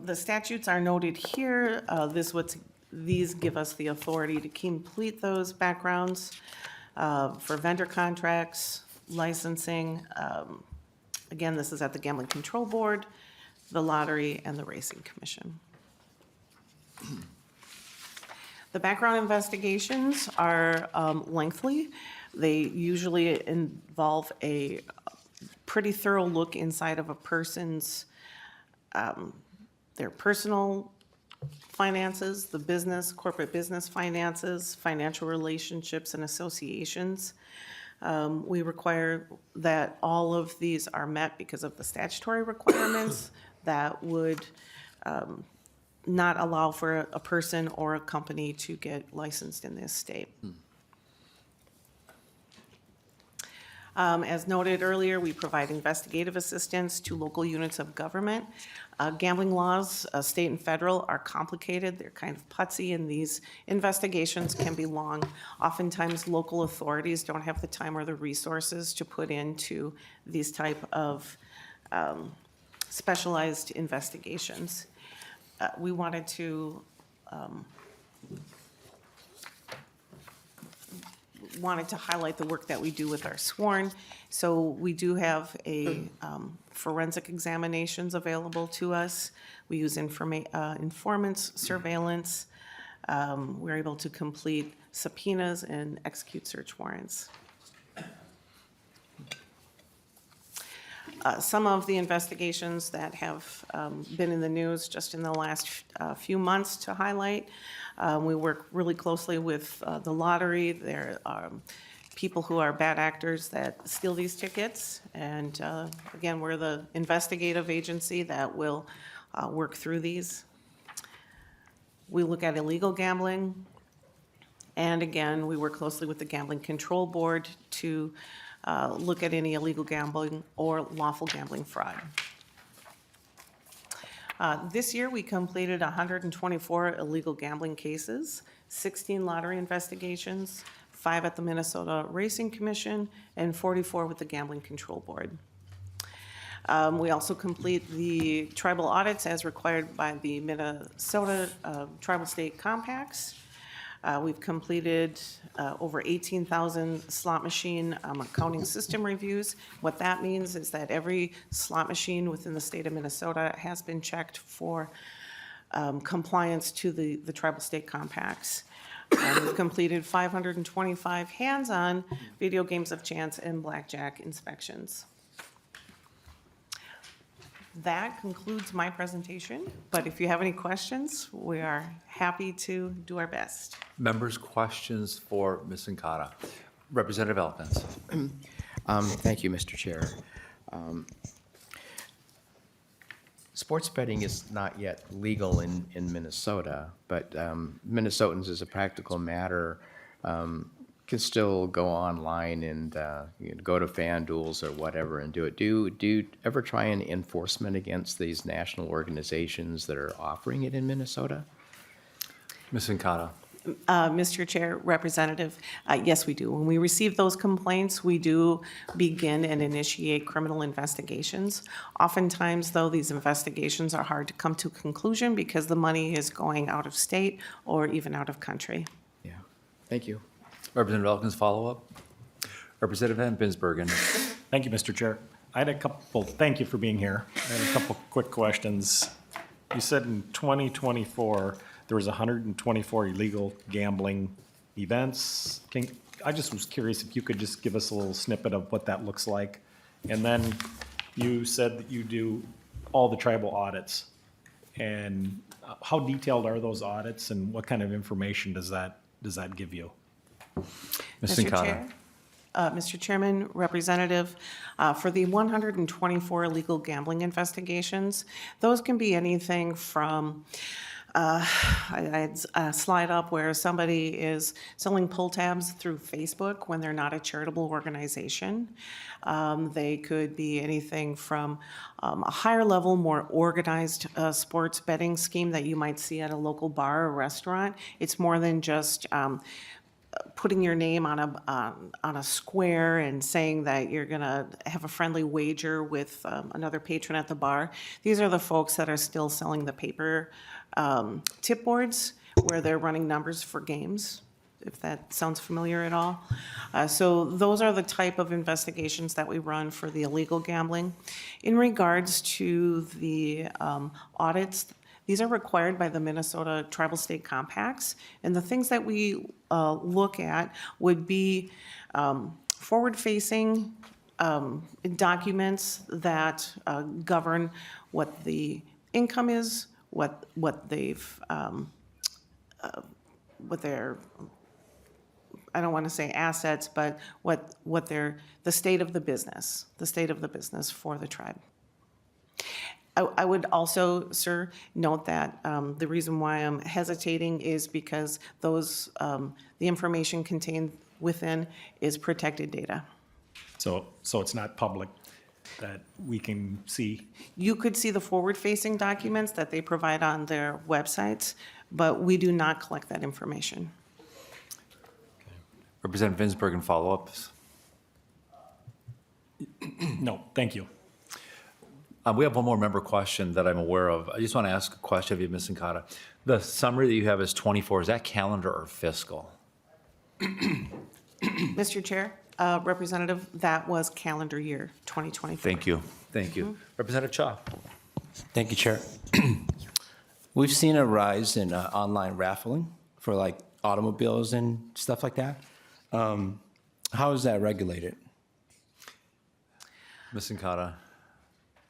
The statutes are noted here. These give us the authority to complete those backgrounds for vendor contracts, licensing. Again, this is at the Gambling Control Board, the Lottery, and the Racing Commission. The background investigations are lengthy. They usually involve a pretty thorough look inside of a person's their personal finances, the business, corporate business finances, financial relationships and associations. We require that all of these are met because of the statutory requirements that would not allow for a person or a company to get licensed in this state. As noted earlier, we provide investigative assistance to local units of government. Gambling laws, state and federal, are complicated. They're kind of putsy, and these investigations can be long. Oftentimes, local authorities don't have the time or the resources to put into these type of specialized investigations. We wanted to highlight the work that we do with our sworn. So we do have a forensic examinations available to us. We use informants, surveillance. We're able to complete subpoenas and execute search warrants. Some of the investigations that have been in the news just in the last few months to highlight. We work really closely with the lottery. There are people who are bad actors that steal these tickets. And again, we're the investigative agency that will work through these. We look at illegal gambling. And again, we work closely with the Gambling Control Board to look at any illegal gambling or lawful gambling fraud. This year, we completed 124 illegal gambling cases, 16 lottery investigations, 5 at the Minnesota Racing Commission, and 44 with the Gambling Control Board. We also complete the tribal audits as required by the Minnesota Tribal State Compacts. We've completed over 18,000 slot machine accounting system reviews. What that means is that every slot machine within the state of Minnesota has been checked for compliance to the tribal state compacts. We've completed 525 hands-on video games of chance and blackjack inspections. That concludes my presentation, but if you have any questions, we are happy to do our best. Members, questions for Ms. Nkata? Representative Elkins. Thank you, Mr. Chair. Sports betting is not yet legal in Minnesota, but Minnesotans, as a practical matter, can still go online and go to FanDuels or whatever and do it. Do you ever try an enforcement against these national organizations that are offering it in Minnesota? Ms. Nkata. Mr. Chair, Representative, yes, we do. When we receive those complaints, we do begin and initiate criminal investigations. Oftentimes, though, these investigations are hard to come to conclusion because the money is going out of state or even out of country. Yeah, thank you. Representative Elkins, follow-up. Representative Van Binsbergen. Thank you, Mr. Chair. I had a couple, thank you for being here. I had a couple quick questions. You said in 2024, there was 124 illegal gambling events. I just was curious if you could just give us a little snippet of what that looks like. And then you said that you do all the tribal audits. And how detailed are those audits and what kind of information does that give you? Ms. Mr. Nkata. Chair, Mr. Chairman, Representative, for the 124 illegal gambling investigations, those can be anything from I had a slide up where somebody is selling pull tabs through Facebook when they're not a charitable organization. They could be anything from a higher level, more organized sports betting scheme that you might see at a local bar or restaurant. It's more than just putting your name on a square and saying that you're going to have a friendly wager with another patron at the bar. These are the folks that are still selling the paper tip boards where they're running numbers for games, if that sounds familiar at all. So those are the type of investigations that we run for the illegal gambling. In regards to the audits, these are required by the Minnesota Tribal State Compacts, and the things that we look at would be forward-facing documents that govern what the income is, what they've, what their, I don't want to say assets, but what their, the state of the business for the tribe. I would also, sir, note that the reason why I'm hesitating is because those, the information contained within is protected data. So it's not public that we can see? You could see the forward-facing documents that they provide on their websites, but we do not collect that information. Representative Binsbergen, follow-ups. No, thank you. We have one more member question that I'm aware of. I just want to ask a question of you, Ms. Nkata. The summary that you have is 24. Is that calendar or fiscal? Mr. Chair, Representative, that was calendar year 2024. Thank you. Thank you. Representative Cha. Thank you, Chair. We've seen a rise in online raffling for like automobiles and stuff like that. How is that regulated? Ms. Nkata.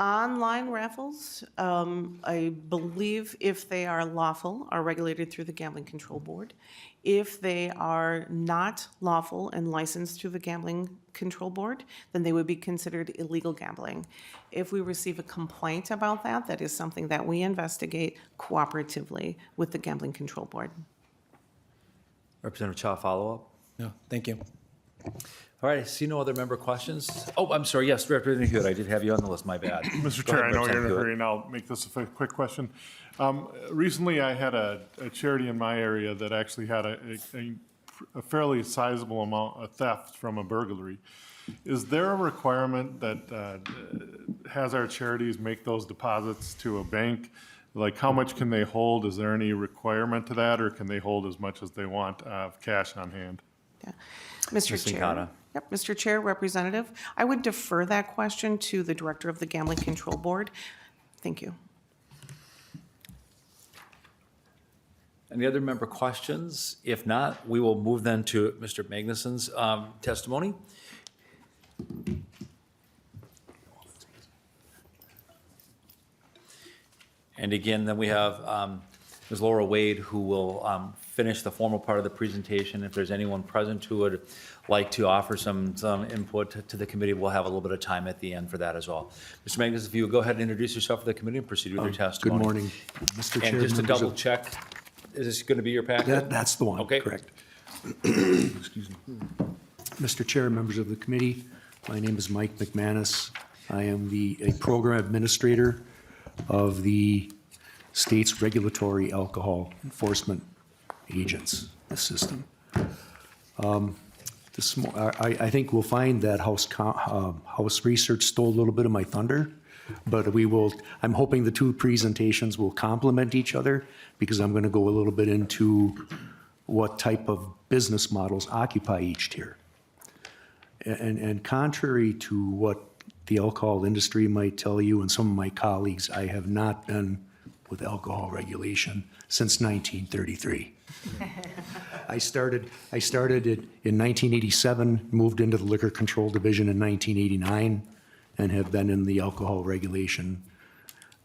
Online raffles, I believe if they are lawful, are regulated through the Gambling Control Board. If they are not lawful and licensed through the Gambling Control Board, then they would be considered illegal gambling. If we receive a complaint about that, that is something that we investigate cooperatively with the Gambling Control Board. Representative Cha, follow-up? No, thank you. All right, I see no other member questions. Oh, I'm sorry, yes, Representative Hewitt, I did have you on the list, my bad. Mr. Go Chair, ahead, I know you're in a Representative Hewitt. hurry, and I'll make this a quick question. Recently, I had a charity in my area that actually had a fairly sizable amount of theft from a burglary. Is there a requirement that has our charities make those deposits to a bank? Like, how much can they hold? Is there any requirement to that, or can they hold as much as they want of cash on hand? Yeah. Mr. Ms. Chair. Incana. Yep, Mr. Chair, Representative, I would defer that question to the Director of the Gambling Control Board. Thank you. Any other member questions? If not, we will move then to Mr. Magnuson's testimony. And again, then we have Ms. Laura Wade, who will finish the formal part of the presentation. If there's anyone present who would like to offer some input to the committee, we'll have a little bit of time at the end for that as well. Mr. Magnus, if you would go ahead and introduce yourself for the committee and proceed with your testimony. Good morning, Mr. Chair. And just to members double of- check, is this going to be your packet? That's the one, Okay. correct. Excuse me. Mr. Chair, members of the committee, my name is Mike McManus. I am a program administrator of the state's regulatory alcohol enforcement agents system. I think we'll find that House research stole a little bit of my thunder, but I'm hoping the two presentations will complement each other, because I'm going to go a little bit into what type of business models occupy each tier. And contrary to what the alcohol industry might tell you and some of my colleagues, I have not been with alcohol regulation since 1933. I started in 1987, moved into the Liquor Control Division in 1989, and have been in the alcohol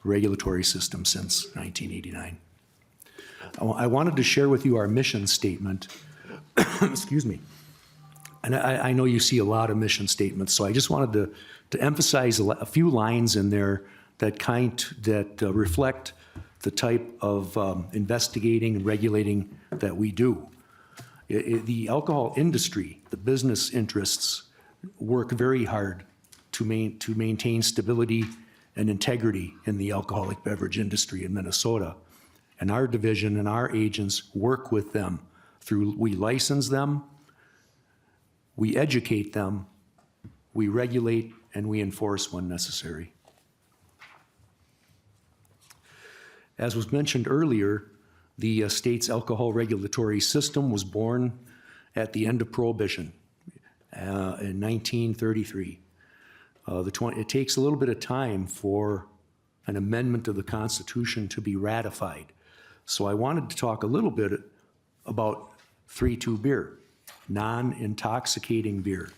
regulatory system since 1989. I wanted to share with you our mission statement. Excuse me. And I know you see a lot of mission statements, so I just wanted to emphasize a few lines in there that reflect the type of investigating and regulating that we do. The alcohol industry, the business interests, work very hard to maintain stability and integrity in the alcoholic beverage industry in Minnesota. And our division and our agents work with them we license them, we educate them, we regulate, and we enforce when necessary. As was mentioned earlier, the state's alcohol regulatory system was born at the end of Prohibition in 1933. It takes a little bit of time for an amendment of the Constitution to be ratified. So I wanted to talk a little bit about 3-2 beer, non-intoxicating beer.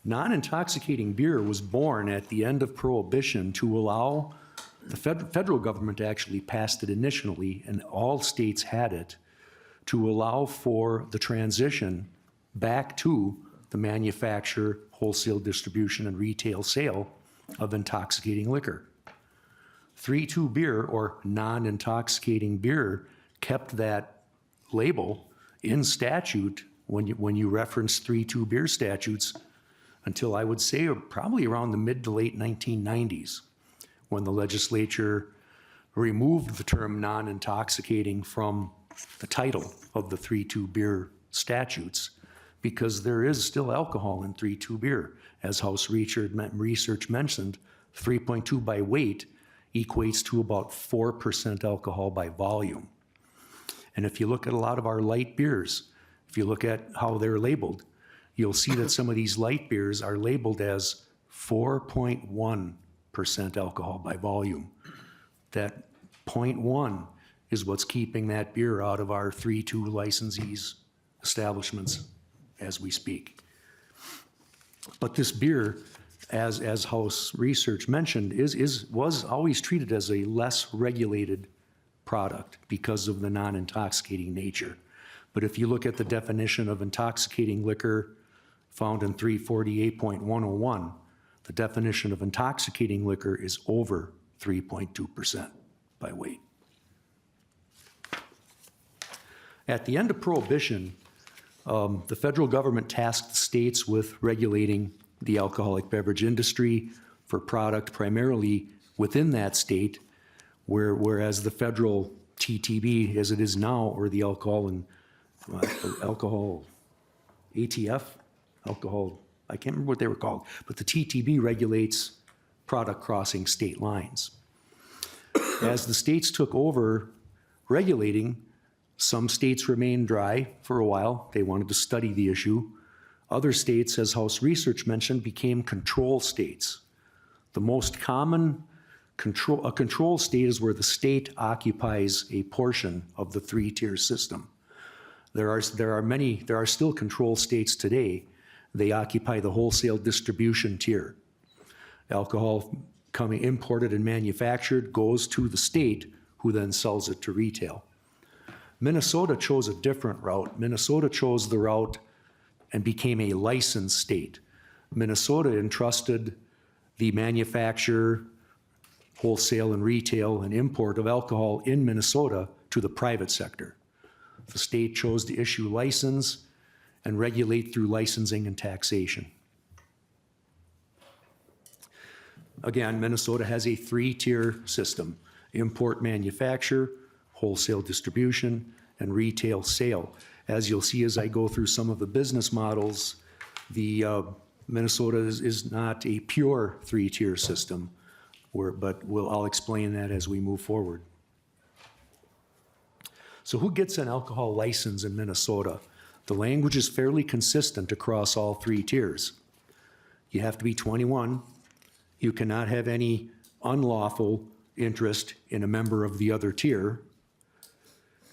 Non-intoxicating beer was born at the end of Prohibition to allow the federal government actually passed it initially, and all states had it, to allow for the transition back to the manufacture, wholesale distribution, and retail sale of intoxicating liquor. 3-2 beer, or non-intoxicating beer, kept that label in statute when you reference 3-2 beer statutes until I would say probably around the mid to late 1990s, when the legislature removed the term non-intoxicating from the title of the 3-2 beer statutes, because there is still alcohol in 3-2 beer. As House research mentioned, 3.2 by weight equates to about 4% alcohol by volume. And if you look at a lot of our light beers, if you look at how they're labeled, you'll see that some of these light beers are labeled as 4.1% alcohol by volume. That 0.1 is what's keeping that beer out of our 3-2 licensees' establishments as we speak. But this beer as House Research mentioned, was always treated as a less regulated product because of the non-intoxicating nature. But if you look at the definition of intoxicating liquor found in 348.101, the definition of intoxicating liquor is over 3.2% by weight. At the end of Prohibition, the federal government tasked the states with regulating the alcoholic beverage industry for product primarily within that state, whereas the federal TTB, as it is now, or the alcohol ATF, I can't remember what they were called, but the TTB regulates product crossing state lines. As the states took over regulating, some states remained dry for a while. They wanted to study the issue. Other states, as House Research mentioned, became control states. The most common control state is where the state occupies a portion of the three-tier system. There are still control states today. They occupy the wholesale distribution tier. Alcohol coming imported and manufactured goes to the state, who then sells it to retail. Minnesota chose a different route. Minnesota chose the route and became a licensed state. Minnesota entrusted the manufacture, wholesale and retail and import of alcohol in Minnesota to the private sector. The state chose to issue license and regulate through licensing and taxation. Again, Minnesota has a three-tier system: import, manufacture, wholesale distribution, and retail sale. As you'll see as I go through some of the business models, the Minnesota is not a pure three-tier system, but I'll explain that as we move forward. So who gets an alcohol license in Minnesota? The language is fairly consistent across all three tiers. You have to be 21. You cannot have any unlawful interest in a member of the other tier.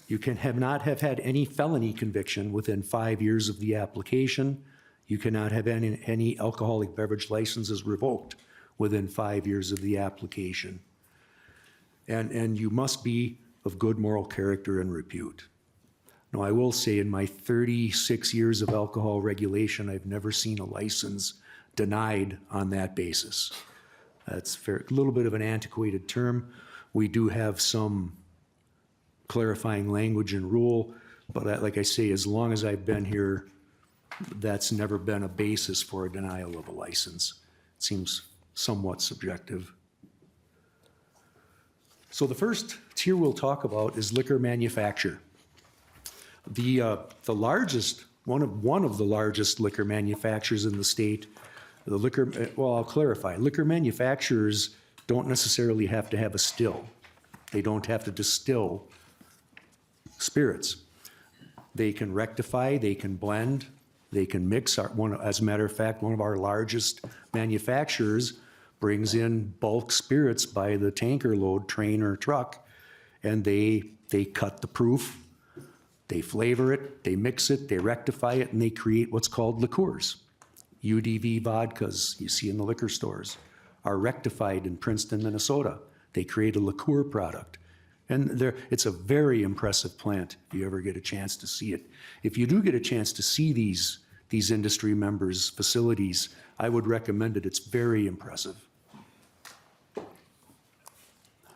You can not have had any felony conviction within 5 years of the application. You cannot have any alcoholic beverage licenses revoked within 5 years of the application. And you must be of good moral character and repute. Now, I will say in my 36 years of alcohol regulation, I've never seen a license denied on that basis. That's a little bit of an antiquated term. We do have some clarifying language and rule, but like I say, as long as I've been here, that's never been a basis for a denial of a license. It seems somewhat subjective. So the first tier we'll talk about is liquor manufacture. The largest, one of the largest liquor manufacturers in the state, I'll clarify. Liquor manufacturers don't necessarily have to have a still. They don't have to distill spirits. They can rectify, they can blend, they can mix. As a matter of fact, one of our largest manufacturers brings in bulk spirits by the tanker load, train or truck, and they cut the proof, they flavor it, they mix it, they rectify it, and they create what's called liqueurs. UDV vodkas you see in the liquor stores are rectified in Princeton, Minnesota. They create a liqueur product. And it's a very impressive plant if you ever get a chance to see it. If you do get a chance to see these industry members' facilities, I would recommend it. It's very impressive.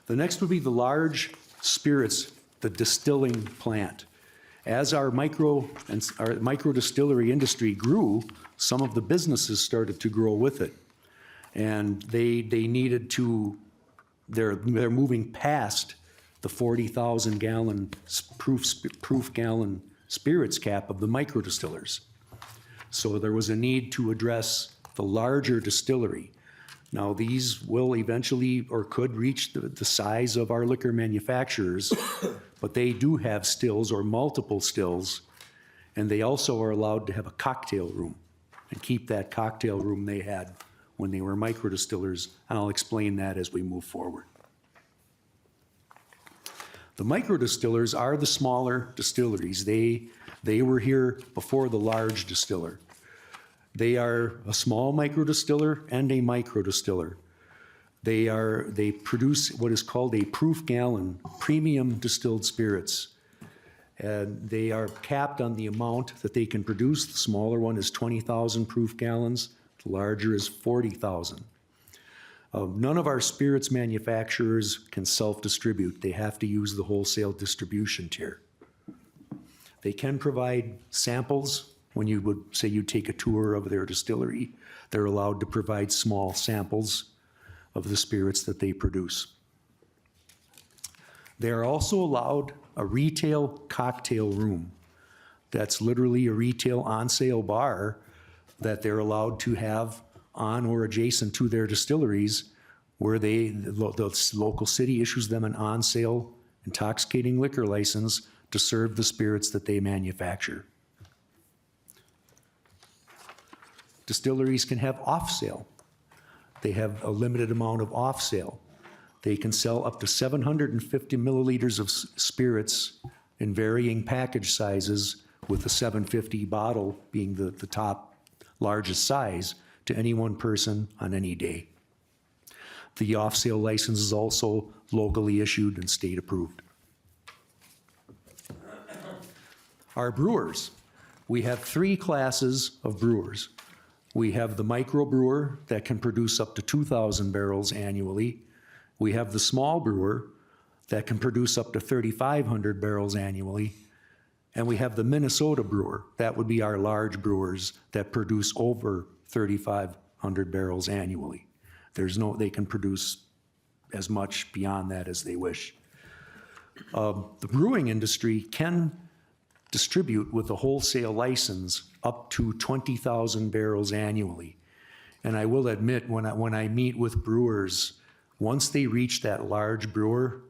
The next would be the large spirits, the distilling plant. As our micro distillery industry grew, some of the businesses started to grow with it. And they needed to, they're moving past the 40,000 gallon proof gallon spirits cap of the micro distillers. So there was a need to address the larger distillery. Now these will eventually or could reach the size of our liquor manufacturers, but they do have stills or multiple stills, and they also are allowed to have a cocktail room and keep that cocktail room they had when they were micro distillers, and I'll explain that as we move forward. The micro distillers are the smaller distilleries. They were here before the large distiller. They are a small micro distiller and a micro distiller. They produce what is called a proof gallon premium distilled spirits. And they are capped on the amount that they can produce. The smaller one is 20,000 proof gallons. The larger is 40,000. None of our spirits manufacturers can self-distribute. They have to use the wholesale distribution tier. They can provide samples. When you would say you take a tour of their distillery, they're allowed to provide small samples of the spirits that they produce. They are also allowed a retail cocktail room. That's literally a retail on-sale bar that they're allowed to have on or adjacent to their distilleries, where the local city issues them an on-sale intoxicating liquor license to serve the spirits that they manufacture. Distilleries can have off-sale. They have a limited amount of off-sale. They can sell up to 750 milliliters of spirits in varying package sizes, with the 750 bottle being the top largest size, to any one person on any day. The off-sale license is also locally issued and state approved. Our brewers, we have 3 classes of brewers. We have the micro brewer that can produce up to 2,000 barrels annually. We have the small brewer that can produce up to 3,500 barrels annually. And we have the Minnesota brewer, that would be our large brewers that produce over 3,500 barrels annually. They can produce as much beyond that as they wish. The brewing industry can distribute with a wholesale license up to 20,000 barrels annually. And I will admit, when I meet with brewers, once they reach that large brewer,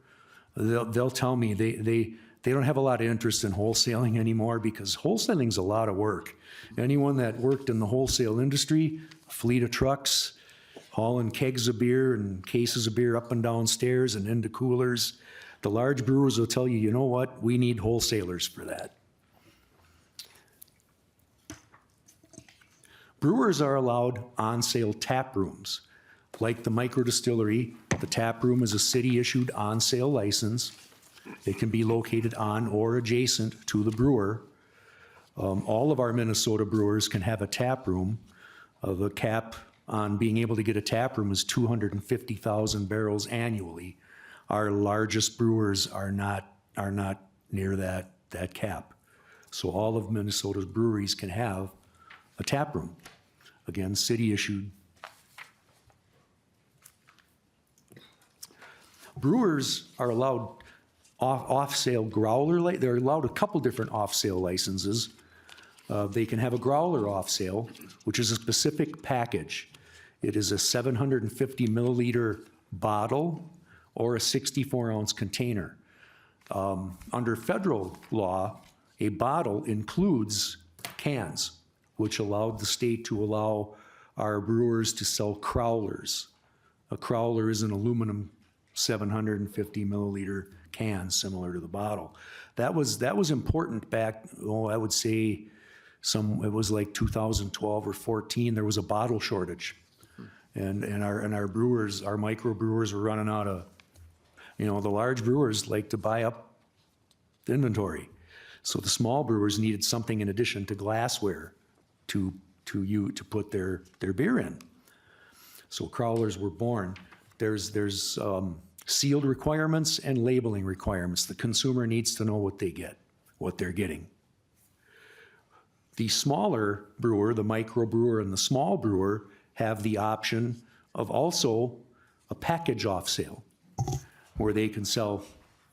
they'll tell me they don't have a lot of interest in wholesaling anymore, because wholesaling's a lot of work. Anyone that worked in the wholesale industry, a fleet of trucks, hauling kegs of beer and cases of beer up and down stairs and into coolers, the large brewers will tell you, you know what, we need wholesalers for that. Brewers are allowed on-sale tap rooms. Like the microdistillery, the tap room is a city-issued on-sale license. They can be located on or adjacent to the brewer. All of our Minnesota brewers can have a tap room. The cap on being able to get a tap room is 250,000 barrels annually. Our largest brewers are not near that cap. So all of Minnesota's breweries can have a tap room. Again, city-issued. Brewers are allowed off-sale growler, they're allowed a couple different off-sale licenses. They can have a growler off-sale, which is a specific package. It is a 750 milliliter bottle or a 64-ounce container. Under federal law, a bottle includes cans, which allowed the state to allow our brewers to sell crowlers. A crowler is an aluminum 750 milliliter can, similar to the bottle. That was important back, I would say it was like 2012 or 14, there was a bottle shortage. And our brewers, our micro brewers were running out of, the large brewers like to buy up the inventory. So the small brewers needed something in addition to glassware to put their beer in. So crowlers were born. There's sealed requirements and labeling requirements. The consumer needs to know what they're getting. The smaller brewer, the micro brewer and the small brewer, have the option of also a package off sale, where they can sell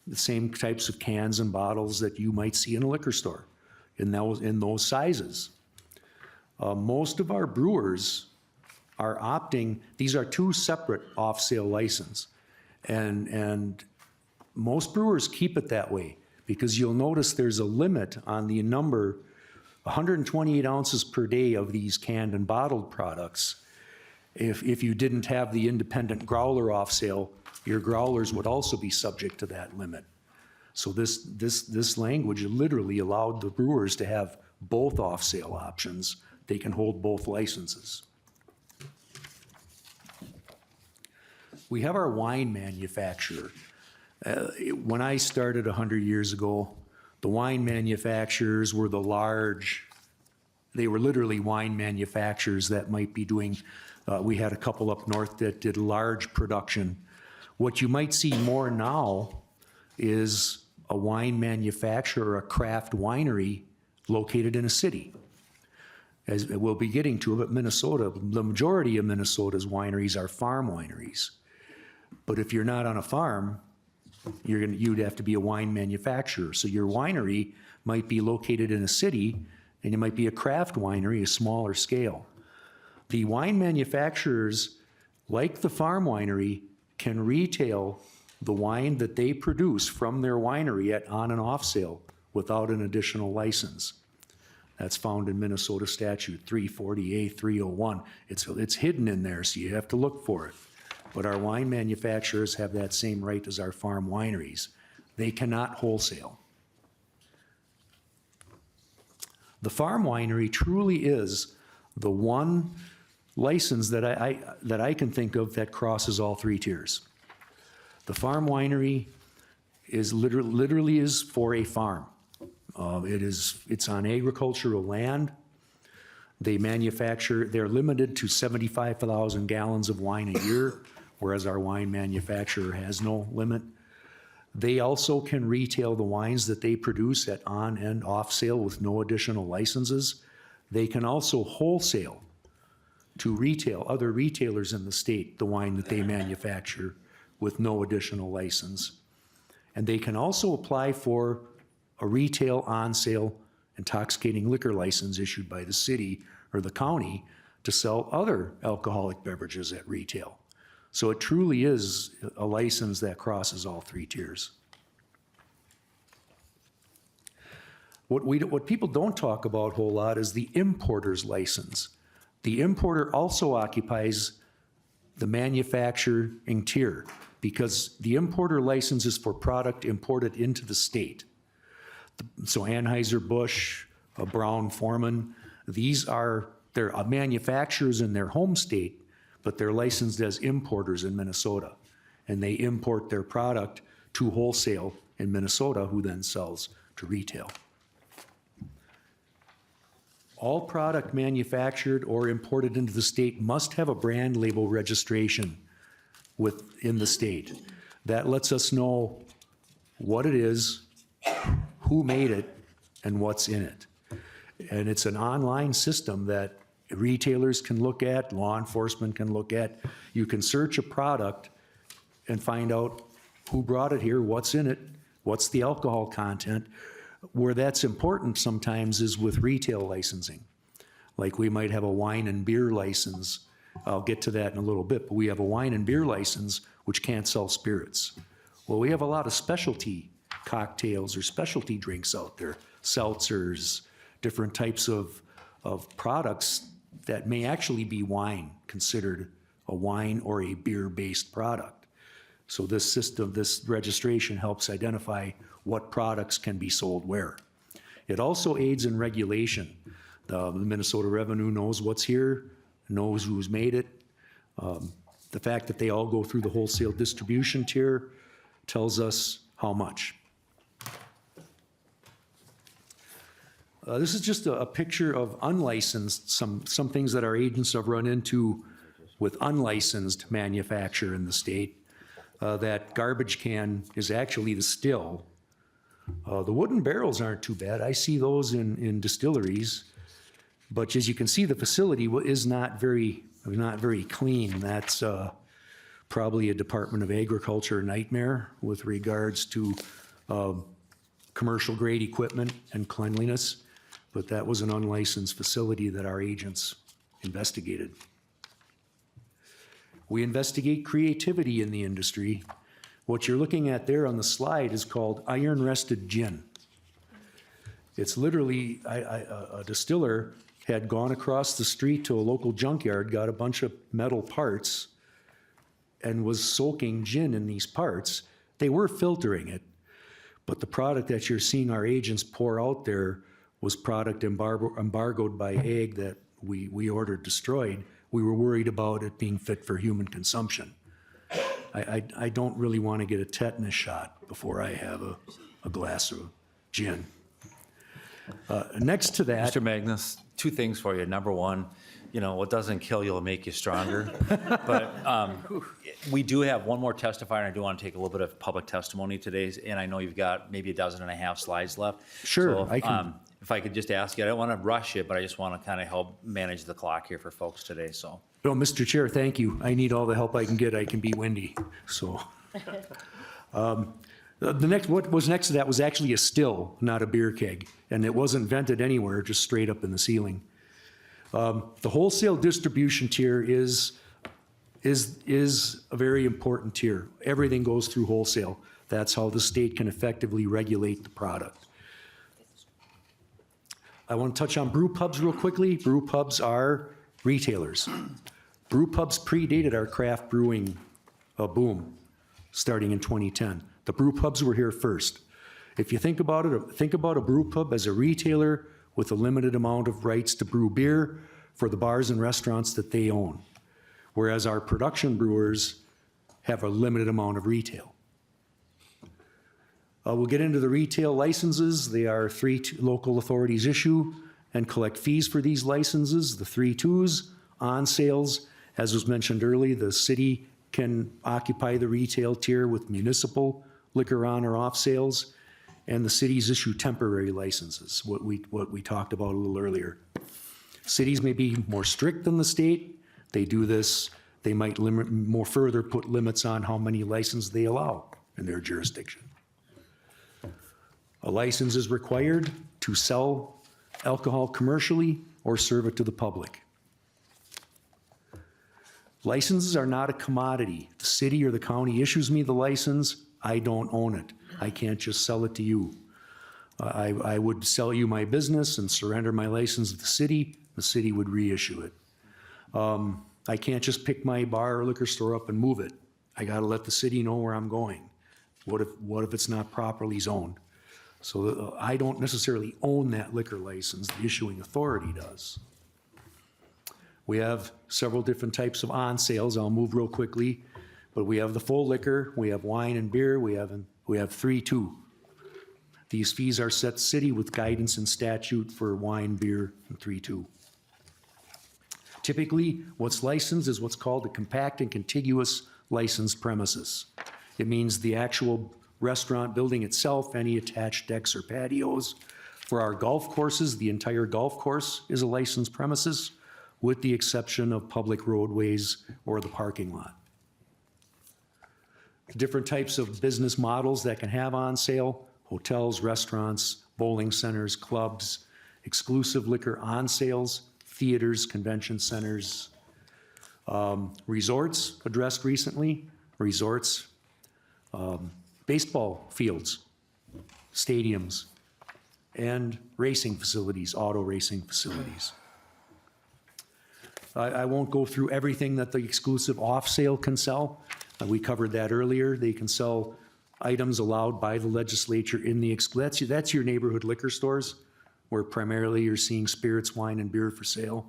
the same types of cans and bottles that you might see in a liquor store in those sizes. Most of our brewers are opting, these are 2 separate off-sale licenses. And most brewers keep it that way, because you'll notice there's a limit on the number, 128 ounces per day of these canned and bottled products. If you didn't have the independent growler off sale, your growlers would also be subject to that limit. So this language literally allowed the brewers to have both off sale options. They can hold both licenses. We have our wine manufacturer. When I started 100 years ago, the wine manufacturers were they were literally wine manufacturers that might be doing, we had a couple up north that did large production. What you might see more now is a wine manufacturer, a craft winery located in a city. As we'll be getting to, but Minnesota, the majority of Minnesota's wineries are farm wineries. But if you're not on a farm, you'd have to be a wine manufacturer. So your winery might be located in a city, and it might be a craft winery, a smaller scale. The wine manufacturers, like the farm winery, can retail the wine that they produce from their winery at on and off sale without an additional license. That's found in Minnesota Statute 340A 301. It's hidden in there, so you have to look for it. But our wine manufacturers have that same right as our farm wineries. They cannot wholesale. The farm winery truly is the one license that I can think of that crosses all three tiers. The farm winery is literally is for a farm. It's on agricultural land. They manufacture, they're limited to 75,000 gallons of wine a year, whereas our wine manufacturer has no limit. They also can retail the wines that they produce at on and off sale with no additional licenses. They can also wholesale to retail, other retailers in the state, the wine that they manufacture with no additional license. And they can also apply for a retail on-sale intoxicating liquor license issued by the city or the county to sell other alcoholic beverages at retail. So it truly is a license that crosses all three tiers. What people don't talk about a whole lot is the importer's license. The importer also occupies the manufacturing tier because the importer license is for product imported into the state. So Anheuser-Busch, Brown-Forman, they're manufacturers in their home state, but they're licensed as importers in Minnesota. And they import their product to wholesale in Minnesota, who then sells to retail. All product manufactured or imported into the state must have a brand label registration within the state. That lets us know what it is, who made it, and what's in it. And it's an online system that retailers can look at, law enforcement can look at. You can search a product and find out who brought it here, what's in it, what's the alcohol content. Where that's important sometimes is with retail licensing. Like we might have a wine and beer license. I'll get to that in a little bit, but we have a wine and beer license which can't sell spirits. Well, we have a lot of specialty cocktails or specialty drinks out there, seltzers, different types of products that may actually be wine, considered a wine or a beer-based product. So this system, this registration helps identify what products can be sold where. It also aids in regulation. The Minnesota Revenue knows what's here, knows who's made it. The fact that they all go through the wholesale distribution tier tells us how much. This is just a picture of unlicensed, some things that our agents have run into with unlicensed manufacture in the state. That garbage can is actually the still. The wooden barrels aren't too bad. I see those in distilleries. But as you can see, the facility is not very clean. That's probably a Department of Agriculture nightmare with regards to commercial grade equipment and cleanliness. But that was an unlicensed facility that our agents investigated. We investigate creativity in the industry. What you're looking at there on the slide is called iron-rested gin. It's literally, a distiller had gone across the street to a local junkyard, got a bunch of metal parts, and was soaking gin in these parts. They were filtering it, but the product that you're seeing our agents pour out there was product embargoed by AG that we ordered destroyed, we were worried about it being fit for human consumption. I don't really want to get a tetanus shot before I have a glass of gin. Next to that. Mr. Magnus, two things for you. Number one, what doesn't kill you will make you stronger. But we do have one more testifier, and I do want to take a little bit of public testimony today, and I know you've got maybe 12.5 slides left. Sure, So, I can. if I could just ask you, I don't want to rush you, but I just want to kind of help manage the clock here for folks today, so. No, Mr. Chair, thank you. I need all the help I can get. I can be windy, so. What was next to that was actually a still, not a beer keg, and it wasn't vented anywhere, just straight up in the ceiling. The wholesale distribution tier is a very important tier. Everything goes through wholesale. That's how the state can effectively regulate the product. I want to touch on brew pubs real quickly. Brew pubs are retailers. Brew pubs predated our craft brewing boom, starting in 2010. The brew pubs were here first. If you think about it, think about a brew pub as a retailer with a limited amount of rights to brew beer for the bars and restaurants that they own, whereas our production brewers have a limited amount of retail. We'll get into the retail licenses. They are local authorities issue and collect fees for these licenses. The 3 2s, on sales, as was mentioned earlier, the city can occupy the retail tier with municipal liquor on or off sales, and the cities issue temporary licenses, what we talked about a little earlier. Cities may be more strict than the state. They do this, they might put limits on how many licenses they allow in their jurisdiction. A license is required to sell alcohol commercially or serve it to the public. Licenses are not a commodity. The city or the county issues me the license, I don't own it. I can't just sell it to you. I would sell you my business and surrender my license to the city would reissue it. I can't just pick my bar or liquor store up and move it. I gotta let the city know where I'm going. What if it's not properly zoned? So I don't necessarily own that liquor license, the issuing authority does. We have several different types of on sales. I'll move real quickly, but we have the full liquor, we have wine and beer, we have 3 2. These fees are set city with guidance and statute for wine, beer, and 3 2. Typically, what's licensed is what's called a compact and contiguous licensed premises. It means the actual restaurant building itself, any attached decks or patios. For our golf courses, the entire golf course is a licensed premises, with the exception of public roadways or the parking lot. The different types of business models that can have on sale: hotels, restaurants, bowling centers, clubs, exclusive liquor on sales, theaters, convention centers, resorts addressed recently, resorts, baseball fields, stadiums, and racing facilities, auto racing facilities. I won't go through everything that the exclusive off-sale can sell. We covered that earlier. They can sell items allowed by the legislature in the, that's your neighborhood liquor stores, where primarily you're seeing spirits, wine, and beer for sale.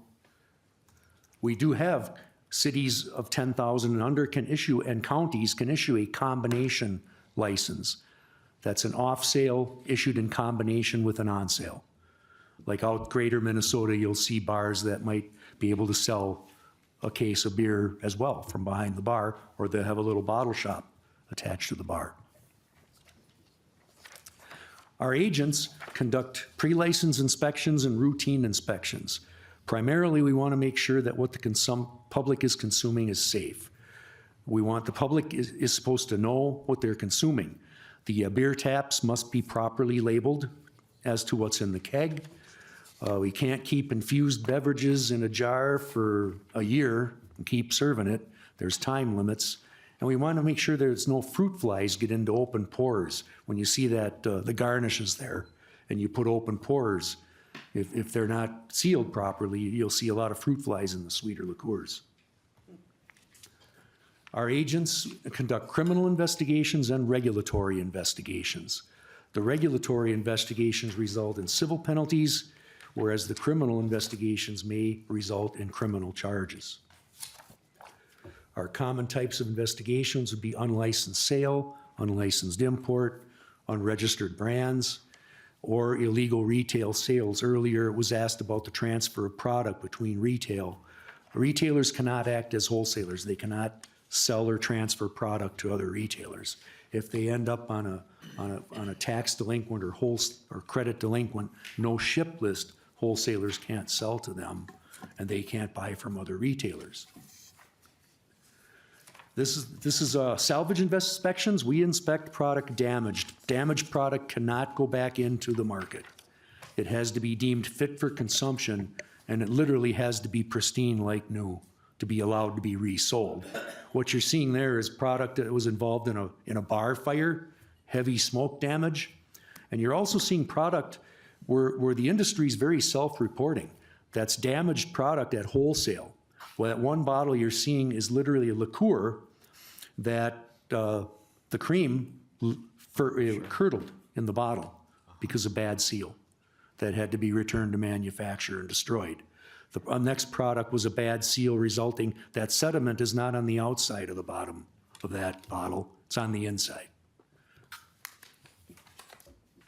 We do have cities of 10,000 and under can issue, and counties can issue a combination license. That's an off-sale issued in combination with an on-sale. Like out greater Minnesota, you'll see bars that might be able to sell a case of beer as well from behind the bar, or they have a little bottle shop attached to the bar. Our agents conduct pre-license inspections and routine inspections. Primarily, we want to make sure that what the public is consuming is safe. We want the public is supposed to know what they're consuming. The beer taps must be properly labeled as to what's in the keg. We can't keep infused beverages in a jar for a year and keep serving it. There's time limits. And we want to make sure there's no fruit flies get into open pours. When you see that the garnish is there and you put open pours, if they're not sealed properly, you'll see a lot of fruit flies in the sweeter liqueurs. Our agents conduct criminal investigations and regulatory investigations. The regulatory investigations result in civil penalties. whereas the criminal investigations may result in criminal charges. Our common types of investigations would be unlicensed sale, unlicensed import, unregistered brands, or illegal retail sales. Earlier, it was asked about the transfer of product between retail. Retailers cannot act as wholesalers. They cannot sell or transfer product to other retailers. If they end up on a tax delinquent or credit delinquent, no ship list, wholesalers can't sell to them, and they can't buy from other retailers. This is salvage inspections. We inspect product damaged. Damaged product cannot go back into the market. It has to be deemed fit for consumption, and it literally has to be pristine like new to be allowed to be resold. What you're seeing there is product that was involved in a bar fire, heavy smoke damage, and you're also seeing product where the industry is very self-reporting. That's damaged product at wholesale. Well, that one bottle you're seeing is literally a liqueur that the cream curdled in the bottle because of bad seal that had to be returned to manufacturer and destroyed. The next product was a bad seal resulting, that sediment is not on the outside of the bottom of that bottle, it's on the inside.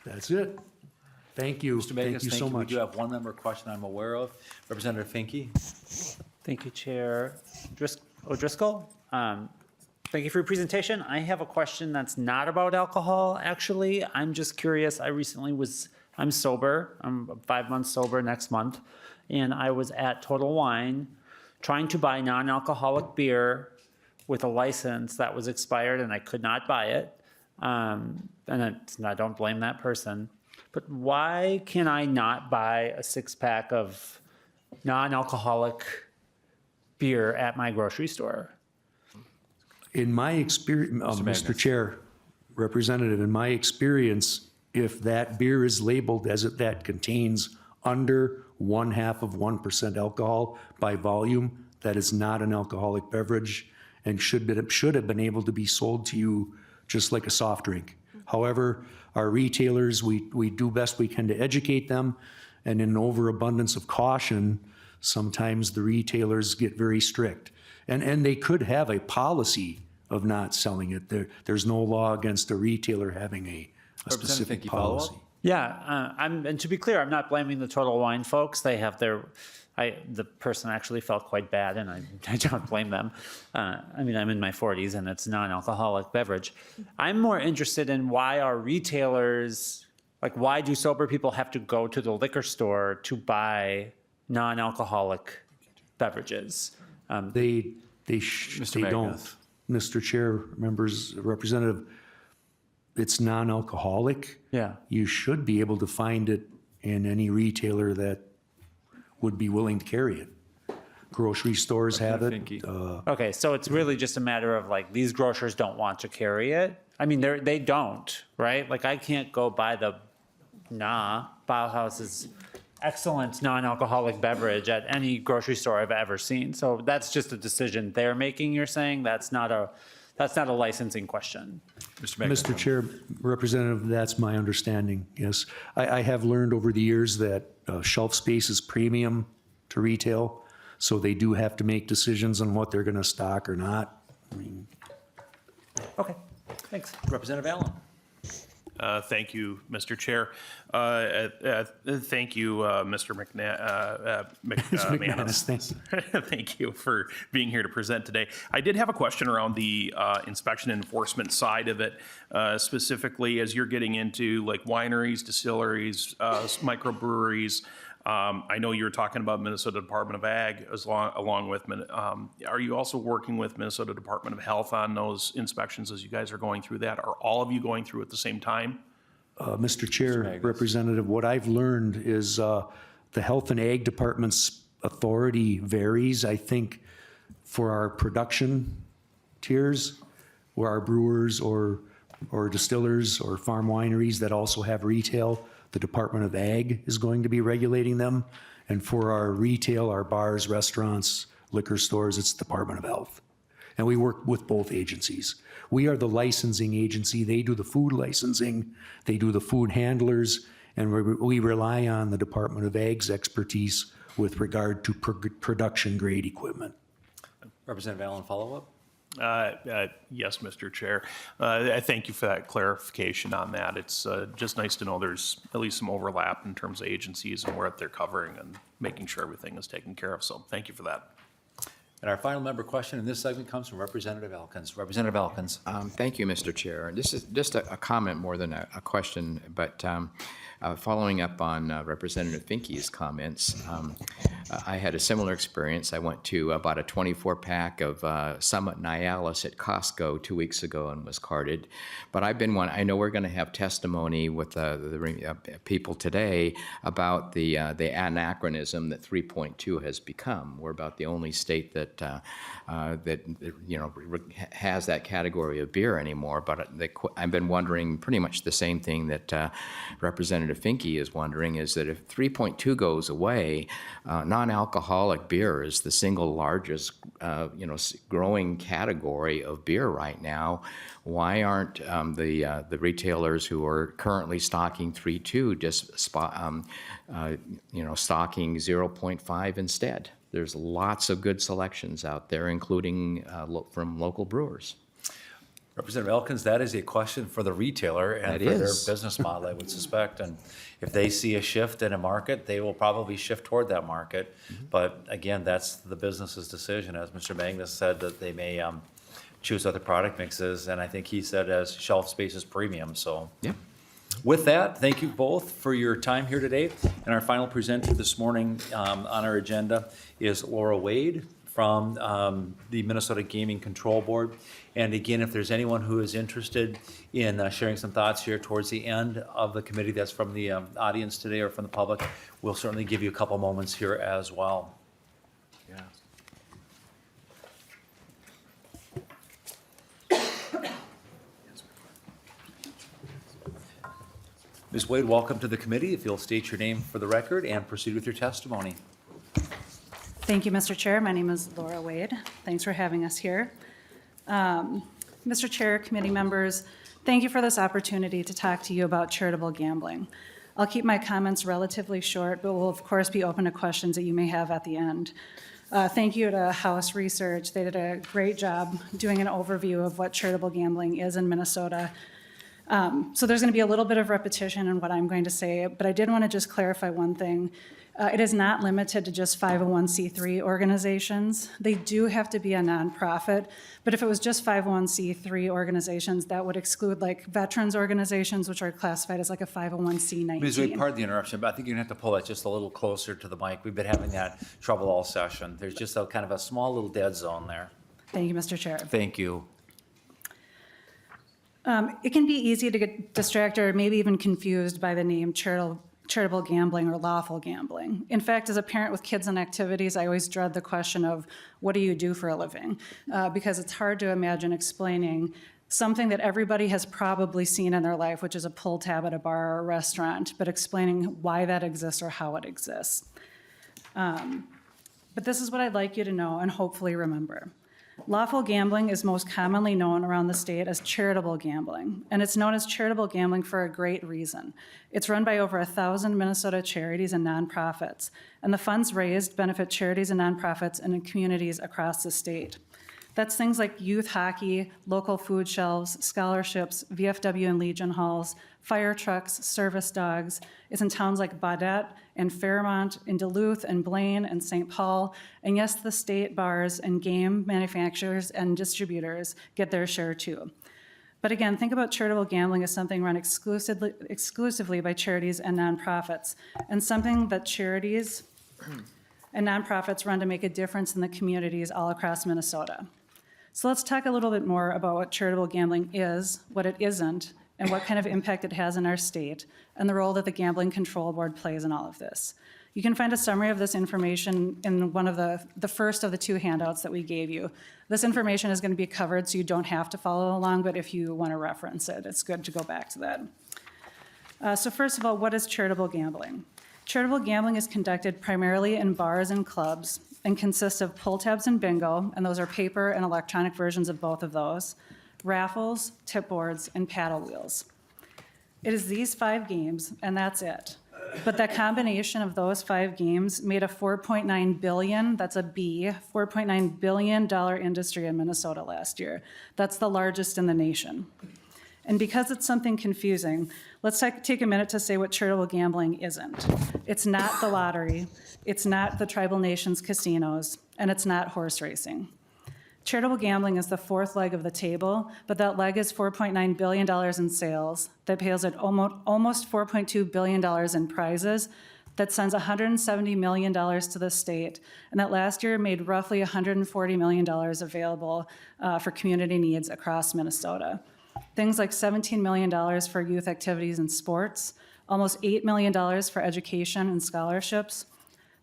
That's it. Thank you. Mr. Magnus, Thank you so We much. do have one member question I'm aware of. Representative Finke. Thank you, Chair O'Driscoll. Thank you for your presentation. I have a question that's not about alcohol, actually. I'm just curious. I'm sober. I'm 5 months sober next month. And I was at Total Wine trying to buy non-alcoholic beer with a license that was expired, and I could not buy it. And I don't blame that person. But why can I not buy a 6-pack of non-alcoholic beer at my grocery store? In my experience, Mr. Chair, Representative, in my experience, if that beer is labeled as that contains under 0.5% alcohol by volume, that is not an alcoholic beverage and should have been able to be sold to you just like a soft drink. However, our retailers, we do best we can to educate them, and in an overabundance of caution, sometimes the retailers get very strict. And they could have a policy of not selling it. There's no law against a retailer having a specific Finke, follow-up? policy. Yeah, and to be clear, I'm not blaming the Total Wine folks. They have the person actually felt quite bad, and I don't blame them. I'm in my 40s, and it's non-alcoholic beverage. I'm more interested in why our retailers, why do sober people have to go to the liquor store to buy non-alcoholic beverages? They Magnus. don't. Mr. Chair, members, Representative, it's non-alcoholic. Yeah. You should be able to find it in any retailer that would be willing to carry it. Grocery stores have it. Okay, so it's really just a matter of these grocers don't want to carry it. They don't, right? I can't go buy Bauhaus's excellent non-alcoholic beverage at any grocery store I've ever seen. So that's just a decision they're making, you're saying? That's not a licensing question. Mr. Chair, Representative, that's my understanding, yes. I have learned over the years that shelf space is premium to retail, so they do have to make decisions on what they're going to stock or not. Okay, thanks. Representative Allen. Thank you, Mr. Chair. Thank you, Mr. McManus. Thank you for being here to present today. I did have a question around the inspection and enforcement side of it, specifically as you're getting into wineries, distilleries, microbreweries. I know you were talking about Minnesota Department of Ag along with, are you also working with Minnesota Department of Health on those inspections as you guys are going through that? Are all of you going through at the same time? Mr. Chair, Representative, what I've learned is the Health and Ag Department's authority varies. I think for our production tiers, where our brewers or distillers or farm wineries that also have retail, the Department of Ag is going to be regulating them. And for our retail, our bars, restaurants, liquor stores, it's Department of Health. And we work with both agencies. We are the licensing agency. They do the food licensing. They do the food handlers. and we rely on the Department of Ag's expertise with regard to production grade equipment. Representative Allen, follow-up? Yes, Mr. Chair. I thank you for that clarification on that. It's just nice to know there's at least some overlap in terms of agencies and what they're covering and making sure everything is taken care of. So thank you for that. And our final member question in this segment comes from Representative Elkins. Representative Elkins. Thank you, Mr. Chair. This is just a comment more than a question, but following up on Representative Finke's comments, I had a similar experience. I went to about a 24-pack of Summit Nialis at Costco 2 weeks ago and was carded. But I know we're going to have testimony with the people today about the anachronism that 3.2 has become. We're about the only state that has that category of beer anymore. But I've been wondering pretty much the same thing that Representative Finke is wondering, is that if 3.2 goes away, non-alcoholic beer is the single largest growing category of beer right now. Why aren't the retailers who are currently stocking 3.2 just stocking 0.5 instead? There's lots of good selections out there, including from local brewers. Representative Elkins, that is a question for the retailer and for their business model, I would suspect. And if they see a shift in a market, they will probably shift toward that market. But again, that's the business's decision. As Mr. Magnus said, that they may choose other product mixes. And I think he said as shelf space is premium. So yeah. With that, thank you both for your time here today. And our final presenter this morning on our agenda is Laura Wade from the Minnesota Gaming Control Board. And again, if there's anyone who is interested in sharing some thoughts here towards the end of the committee that's from the audience today or from the public, we'll certainly give you a couple moments here as well. Yeah. Ms. Wade, welcome to the committee. If you'll state your name for the record and proceed with your testimony. Thank you, Mr. Chair. My name is Laura Wade. Thanks for having us here. Mr. Chair, committee members, thank you for this opportunity to talk to you about charitable gambling. I'll keep my comments relatively short, but will of course be open to questions that you may have at the end. Thank you to House Research. They did a great job doing an overview of what charitable gambling is in Minnesota. So there's going to be a little bit of repetition in what I'm going to say, but I did want to just clarify one thing. It is not limited to just 501c3 organizations. They do have to be a nonprofit, but if it was just 501c3 organizations, that would exclude like veterans organizations, which are classified as like a 501c19. Ms. Wade, pardon the interruption, but I think you're going to have to pull that just a little closer to the mic. We've been having that trouble all session. There's just a kind of a small little dead zone there. Thank you, Mr. Chair. Thank you. It can be easy to get distracted or maybe even confused by the name charitable gambling or lawful gambling. In fact, as a parent with kids and activities, I always dread the question of what do you do for a living? Because it's hard to imagine explaining something that everybody has probably seen in their life, which is a pull tab at a bar or a restaurant, but explaining why that exists or how it exists. But this is what I'd like you to know and hopefully remember. Lawful gambling is most commonly known around the state as charitable gambling, and it's known as charitable gambling for a great reason. It's run by over 1,000 Minnesota charities and nonprofits, and the funds raised benefit charities and nonprofits in communities across the state. That's things like youth hockey, local food shelves, scholarships, VFW and Legion halls, fire trucks, service dogs. It's in towns like Baudette and Fairmont, in Duluth and Blaine and St. Paul. And yes, the state bars and game manufacturers and distributors get their share too. But again, think about charitable gambling as something run exclusively by charities and nonprofits, and something that charities and nonprofits run to make a difference in the communities all across Minnesota. So let's talk a little bit more about what charitable gambling is, what it isn't, and what kind of impact it has in our state, and the role that the Gambling Control Board plays in all of this. You can find a summary of this information in one of the first of the two handouts that we gave you. This information is going to be covered, so you don't have to follow along, but if you want to reference it, it's good to go back to that. So first of all, what is charitable gambling? Charitable gambling is conducted primarily in bars and clubs and consists of pull tabs and bingo, and those are paper and electronic versions of both of those, raffles, tip boards, and paddle wheels. It is these 5 games, and that's it. But that combination of those 5 games made a $4.9 billion, that's a B, $4.9 billion industry in Minnesota last year. That's the largest in the nation. And because it's something confusing, let's take a minute to say what charitable gambling isn't. It's not the lottery, it's not the tribal nations casinos, and it's not horse racing. Charitable gambling is the 4th leg of the table, but that leg is $4.9 billion in sales, that pays at almost $4.2 billion in prizes, that sends $170 million to the state, and that last year made roughly $140 million available for community needs across Minnesota. Things like $17 million for youth activities and sports, almost $8 million for education and scholarships,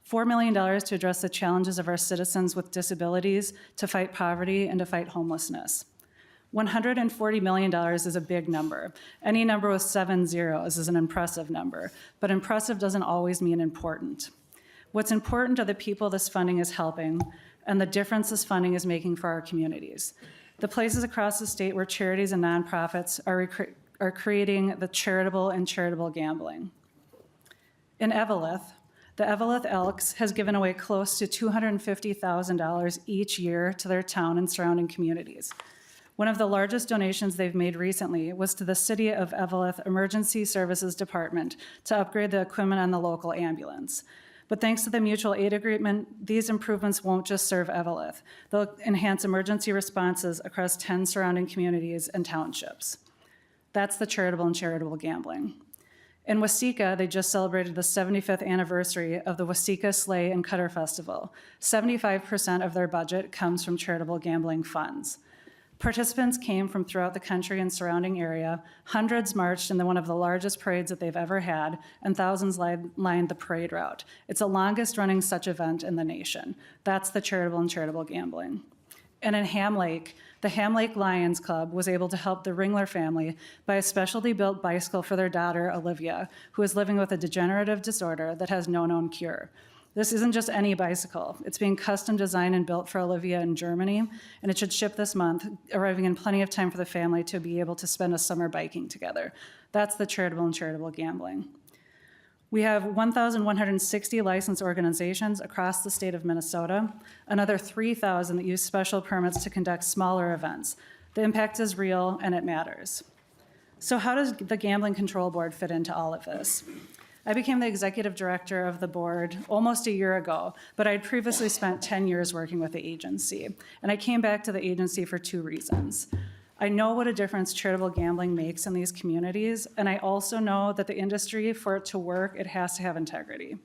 $4 million to address the challenges of our citizens with disabilities, to fight poverty, and to fight homelessness. $140 million is a big number. Any number with 7 zeros is an impressive number, but impressive doesn't always mean important. What's important are the people this funding is helping and the difference this funding is making for our communities. The places across the state where charities and nonprofits are creating the charitable and charitable gambling. In Eveleth, the Eveleth Elks has given away close to $250,000 each year to their town and surrounding communities. One of the largest donations they've made recently was to the City of Eveleth Emergency Services Department to upgrade the equipment on the local ambulance. But thanks to the mutual aid agreement, these improvements won't just serve Eveleth. They'll enhance emergency responses across 10 surrounding communities and townships. That's the charitable and charitable gambling. In Waseca, they just celebrated the 75th anniversary of the Waseca Sleigh and Cutter Festival. 75% of their budget comes from charitable gambling funds. Participants came from throughout the country and surrounding area. Hundreds marched in one of the largest parades that they've ever had, and thousands lined the parade route. It's the longest running such event in the nation. That's the charitable and charitable gambling. And in Ham Lake, the Ham Lake Lions Club was able to help the Ringler family buy a specialty built bicycle for their daughter, Olivia, who is living with a degenerative disorder that has no known cure. This isn't just any bicycle. It's being custom designed and built for Olivia in Germany, and it should ship this month, arriving in plenty of time for the family to be able to spend a summer biking together. That's the charitable and charitable gambling. We have 1,160 licensed organizations across the state of Minnesota, another 3,000 that use special permits to conduct smaller events. The impact is real and it matters. So how does the Gambling Control Board fit into all of this? I became the executive director of the board almost a year ago, but I'd previously spent 10 years working with the agency. And I came back to the agency for 2 reasons. I know what a difference charitable gambling makes in these communities, and I also know that the industry, for it to work, it has to have integrity.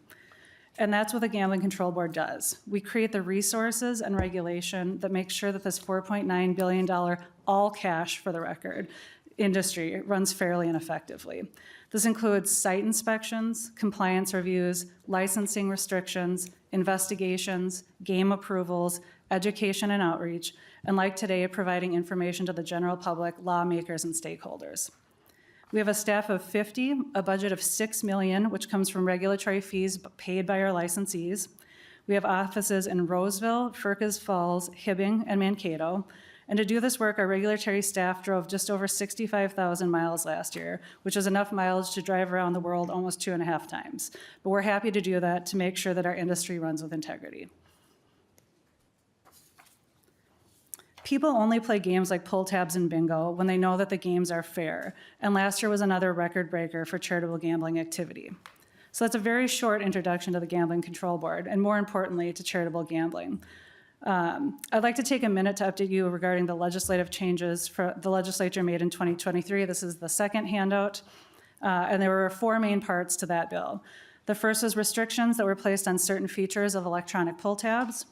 And that's what the Gambling Control Board does. We create the resources and regulation that make sure that this $4.9 billion, all cash for the record, industry runs fairly and effectively. This includes site inspections, compliance reviews, licensing restrictions, investigations, game approvals, education and outreach, and like today, providing information to the general public, lawmakers, and stakeholders. We have a staff of 50, a budget of $6 million, which comes from regulatory fees paid by our licensees. We have offices in Roseville, Firkes Falls, Hibbing, and Mankato. And to do this work, our regulatory staff drove just over 65,000 miles last year, which is enough mileage to drive around the world almost 2.5 times. But we're happy to do that to make sure that our industry runs with integrity. People only play games like pull tabs and bingo when they know that the games are fair. And last year was another record breaker for charitable gambling activity. So that's a very short introduction to the Gambling Control Board, and more importantly, to charitable gambling. I'd like to take a minute to update you regarding the legislative changes the legislature made in 2023. This is the second handout, and there were 4 main parts to that bill. The first was restrictions that were placed on certain features of electronic pull tabs.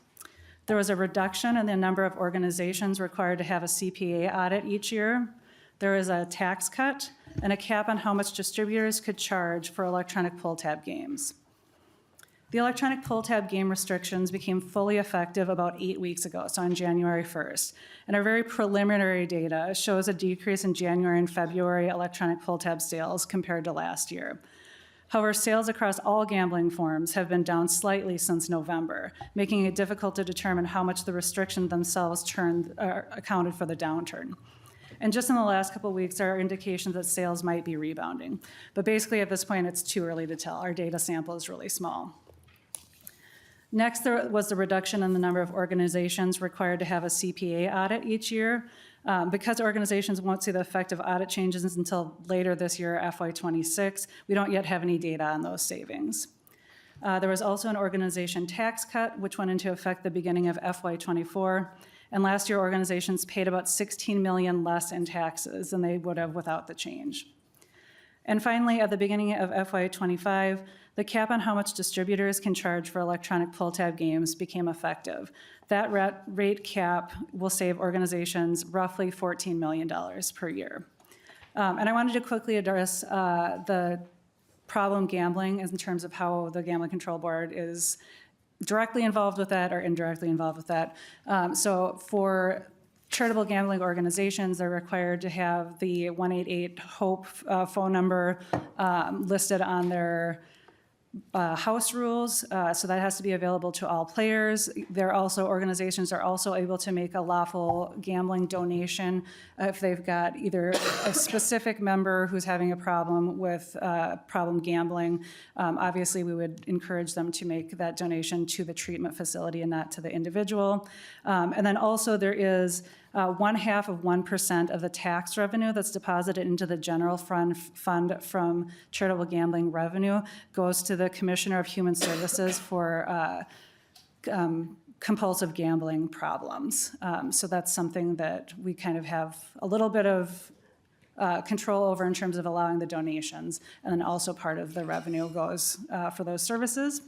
There was a reduction in the number of organizations required to have a CPA audit each year. There was a tax cut and a cap on how much distributors could charge for electronic pull tab games. The electronic pull tab game restrictions became fully effective about 8 weeks ago, so on January 1st. And our very preliminary data shows a decrease in January and February electronic pull tab sales compared to last year. However, sales across all gambling forms have been down slightly since November, making it difficult to determine how much the restrictions themselves accounted for the downturn. And just in the last couple of weeks, there are indications that sales might be rebounding. But basically, at this point, it's too early to tell. Our data sample is really small. Next, there was the reduction in the number of organizations required to have a CPA audit each year. Because organizations won't see the effect of audit changes until later this year, FY26, we don't yet have any data on those savings. There was also an organization tax cut, which went into effect the beginning of FY24. And last year, organizations paid about $16 million less in taxes than they would have without the change. And finally, at the beginning of FY25, the cap on how much distributors can charge for electronic pull-tab games became effective. That rate cap will save organizations roughly $14 million per year. And I wanted to quickly address the problem gambling in terms of how the Gambling Control Board is directly involved with that or indirectly involved with that. So for charitable gambling organizations, they're required to have the 188-HOPE phone number listed on their house rules, so that has to be available to all players. Organizations are also able to make a lawful gambling donation if they've got either a specific member who's having a problem with problem gambling. Obviously, we would encourage them to make that donation to the treatment facility and not to the individual. And then also there is 0.5% of the tax revenue that's deposited into the general fund from charitable gambling revenue goes to the Commissioner of Human Services for compulsive gambling problems. So that's something that we kind of have a little bit of control over in terms of allowing the donations, and then also part of the revenue goes for those services.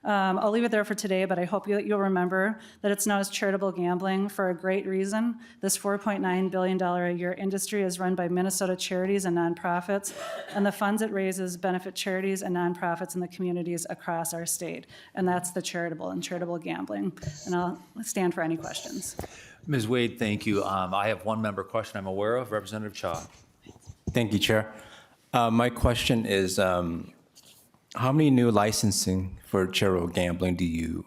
I'll leave it there for today, but I hope you'll remember that it's known as charitable gambling for a great reason. This $4.9 billion a year industry is run by Minnesota charities and nonprofits, and the funds it raises benefit charities and nonprofits in the communities across our state. And that's the charitable and charitable gambling. And I'll stand for any questions. Ms. Wade, thank you. I have one member question I'm aware of, Representative Cha. Thank you, Chair. My question is, how many new licensing for charitable gambling do you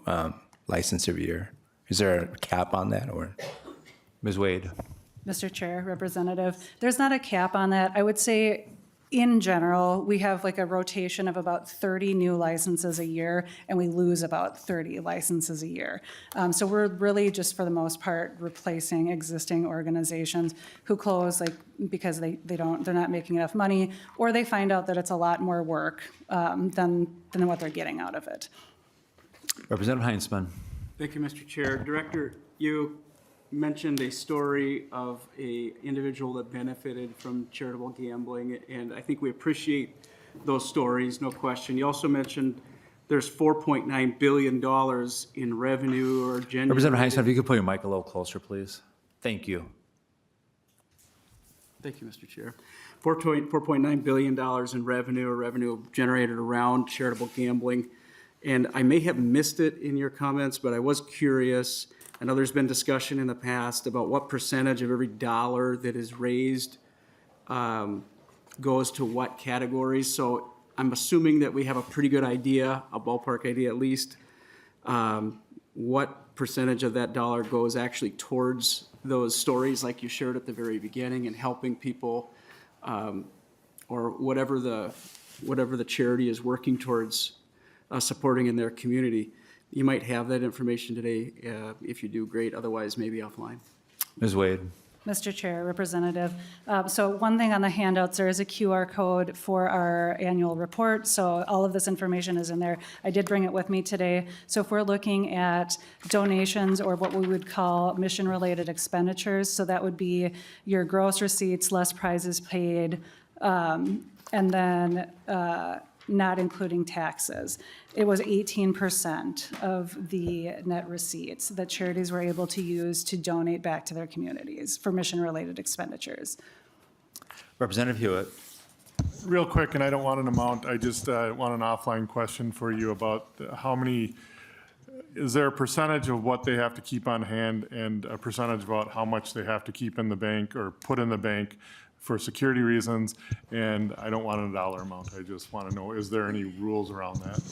license every year? Is there a cap on that, or? Ms. Wade. Mr. Chair, Representative, there's not a cap on that. I would say, in general, we have like a rotation of about 30 new licenses a year, and we lose about 30 licenses a year. So we're really just, for the most part, replacing existing organizations who close because they're not making enough money, or they find out that it's a lot more work than what they're getting out of it. Representative Heinzman. Thank you, Mr. Chair. Director, you mentioned a story of an individual that benefited from charitable gambling, and I think we appreciate those stories, no question. You also mentioned there's $4.9 billion in revenue or genuine. Representative Heinzman, if you could put your mic a little closer, please. Thank you. Thank you, Mr. Chair. $4.9 billion in revenue or revenue generated around charitable gambling. And I may have missed it in your comments, but I was curious. I know there's been discussion in the past about what percentage of every dollar that is raised goes to what categories. So I'm assuming that we have a pretty good idea, a ballpark idea at least, what percentage of that dollar goes actually towards those stories like you shared at the very beginning and helping people or whatever the charity is working towards supporting in their community. You might have that information today. If you do, great. Otherwise, maybe offline. Ms. Wade. Mr. Chair, Representative. So one thing on the handouts, there is a QR code for our annual report. So all of this information is in there. I did bring it with me today. So if we're looking at donations or what we would call mission-related expenditures, so that would be your gross receipts, less prizes paid, and then not including taxes. It was 18% of the net receipts that charities were able to use to donate back to their communities for mission-related expenditures. Representative Hewitt. Real quick, and I don't want an amount, I just want an offline question for you about how many, is there a percentage of what they have to keep on hand and a percentage about how much they have to keep in the bank or put in the bank for security reasons? And I don't want a dollar amount, I just want to know, is there any rules around that?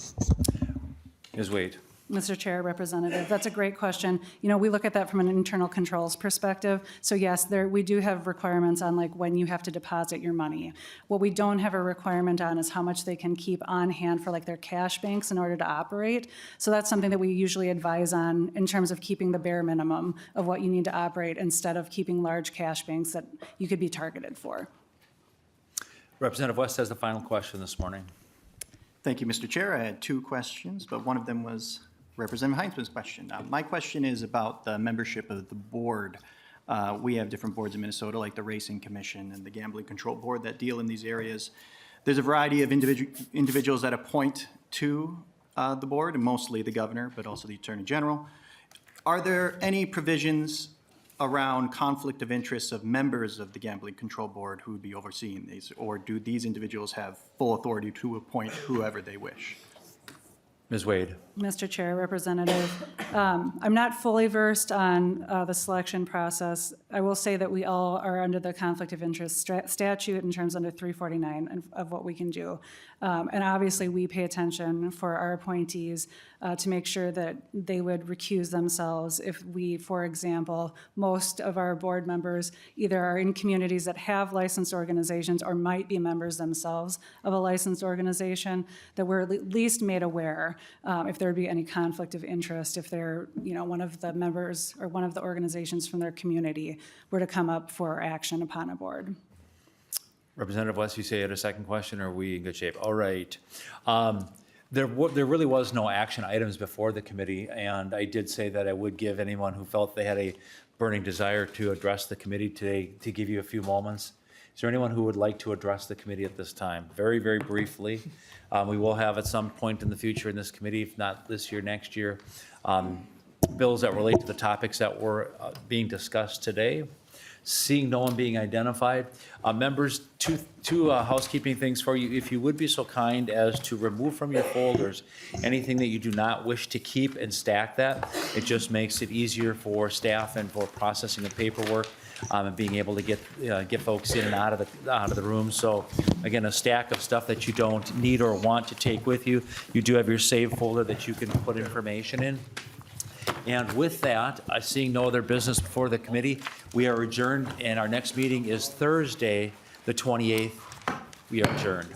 Ms. Wade. Mr. Chair, Representative, that's a great question. You know, we look at that from an internal controls perspective. So yes, we do have requirements on like when you have to deposit your money. What we don't have a requirement on is how much they can keep on hand for like their cash banks in order to operate. So that's something that we usually advise on in terms of keeping the bare minimum of what you need to operate instead of keeping large cash banks that you could be targeted for. Representative West has the final question this morning. Thank you, Mr. Chair. I had two questions, but one of them was Representative Heinzman's question. My question is about the membership of the board. We have different boards in Minnesota, like the Racing Commission and the Gambling Control Board, that deal in these areas. There's a variety of individuals that appoint to the board, and mostly the governor, but also the Attorney General. Are there any provisions around conflict of interests of members of the Gambling Control Board who would be overseeing these, or do these individuals have full authority to appoint whoever they wish? Ms. Wade. Mr. Chair, Representative, I'm not fully versed on the selection process. I will say that we all are under the conflict of interest statute in terms under 349 of what we can do. And obviously, we pay attention for our appointees to make sure that they would recuse themselves if we, for example, most of our board members either are in communities that have licensed organizations or might be members themselves of a licensed organization, that we're at least made aware if there would be any conflict of interest if they're, you know, one of the members or one of the organizations from their community were to come up for action upon a board. Representative West, you say you had a second question, or are we in good shape? All right. There really was no action items before the committee, and I did say that I would give anyone who felt they had a burning desire to address the committee today to give you a few moments. Is there anyone who would like to address the committee at this time? Very, very briefly. We will have at some point in the future in this committee, if not this year, next year, bills that relate to the topics that were being discussed today. Seeing no one being identified. Members, two housekeeping things for you. If you would be so kind as to remove from your folders anything that you do not wish to keep and stack that. It just makes it easier for staff and for processing the paperwork and being able to get folks in and out of the room. So again, a stack of stuff that you don't need or want to take with you. You do have your save folder that you can put information in. And with that, seeing no other business before the committee, we are adjourned, and our next meeting is Thursday, the 28th. We are adjourned.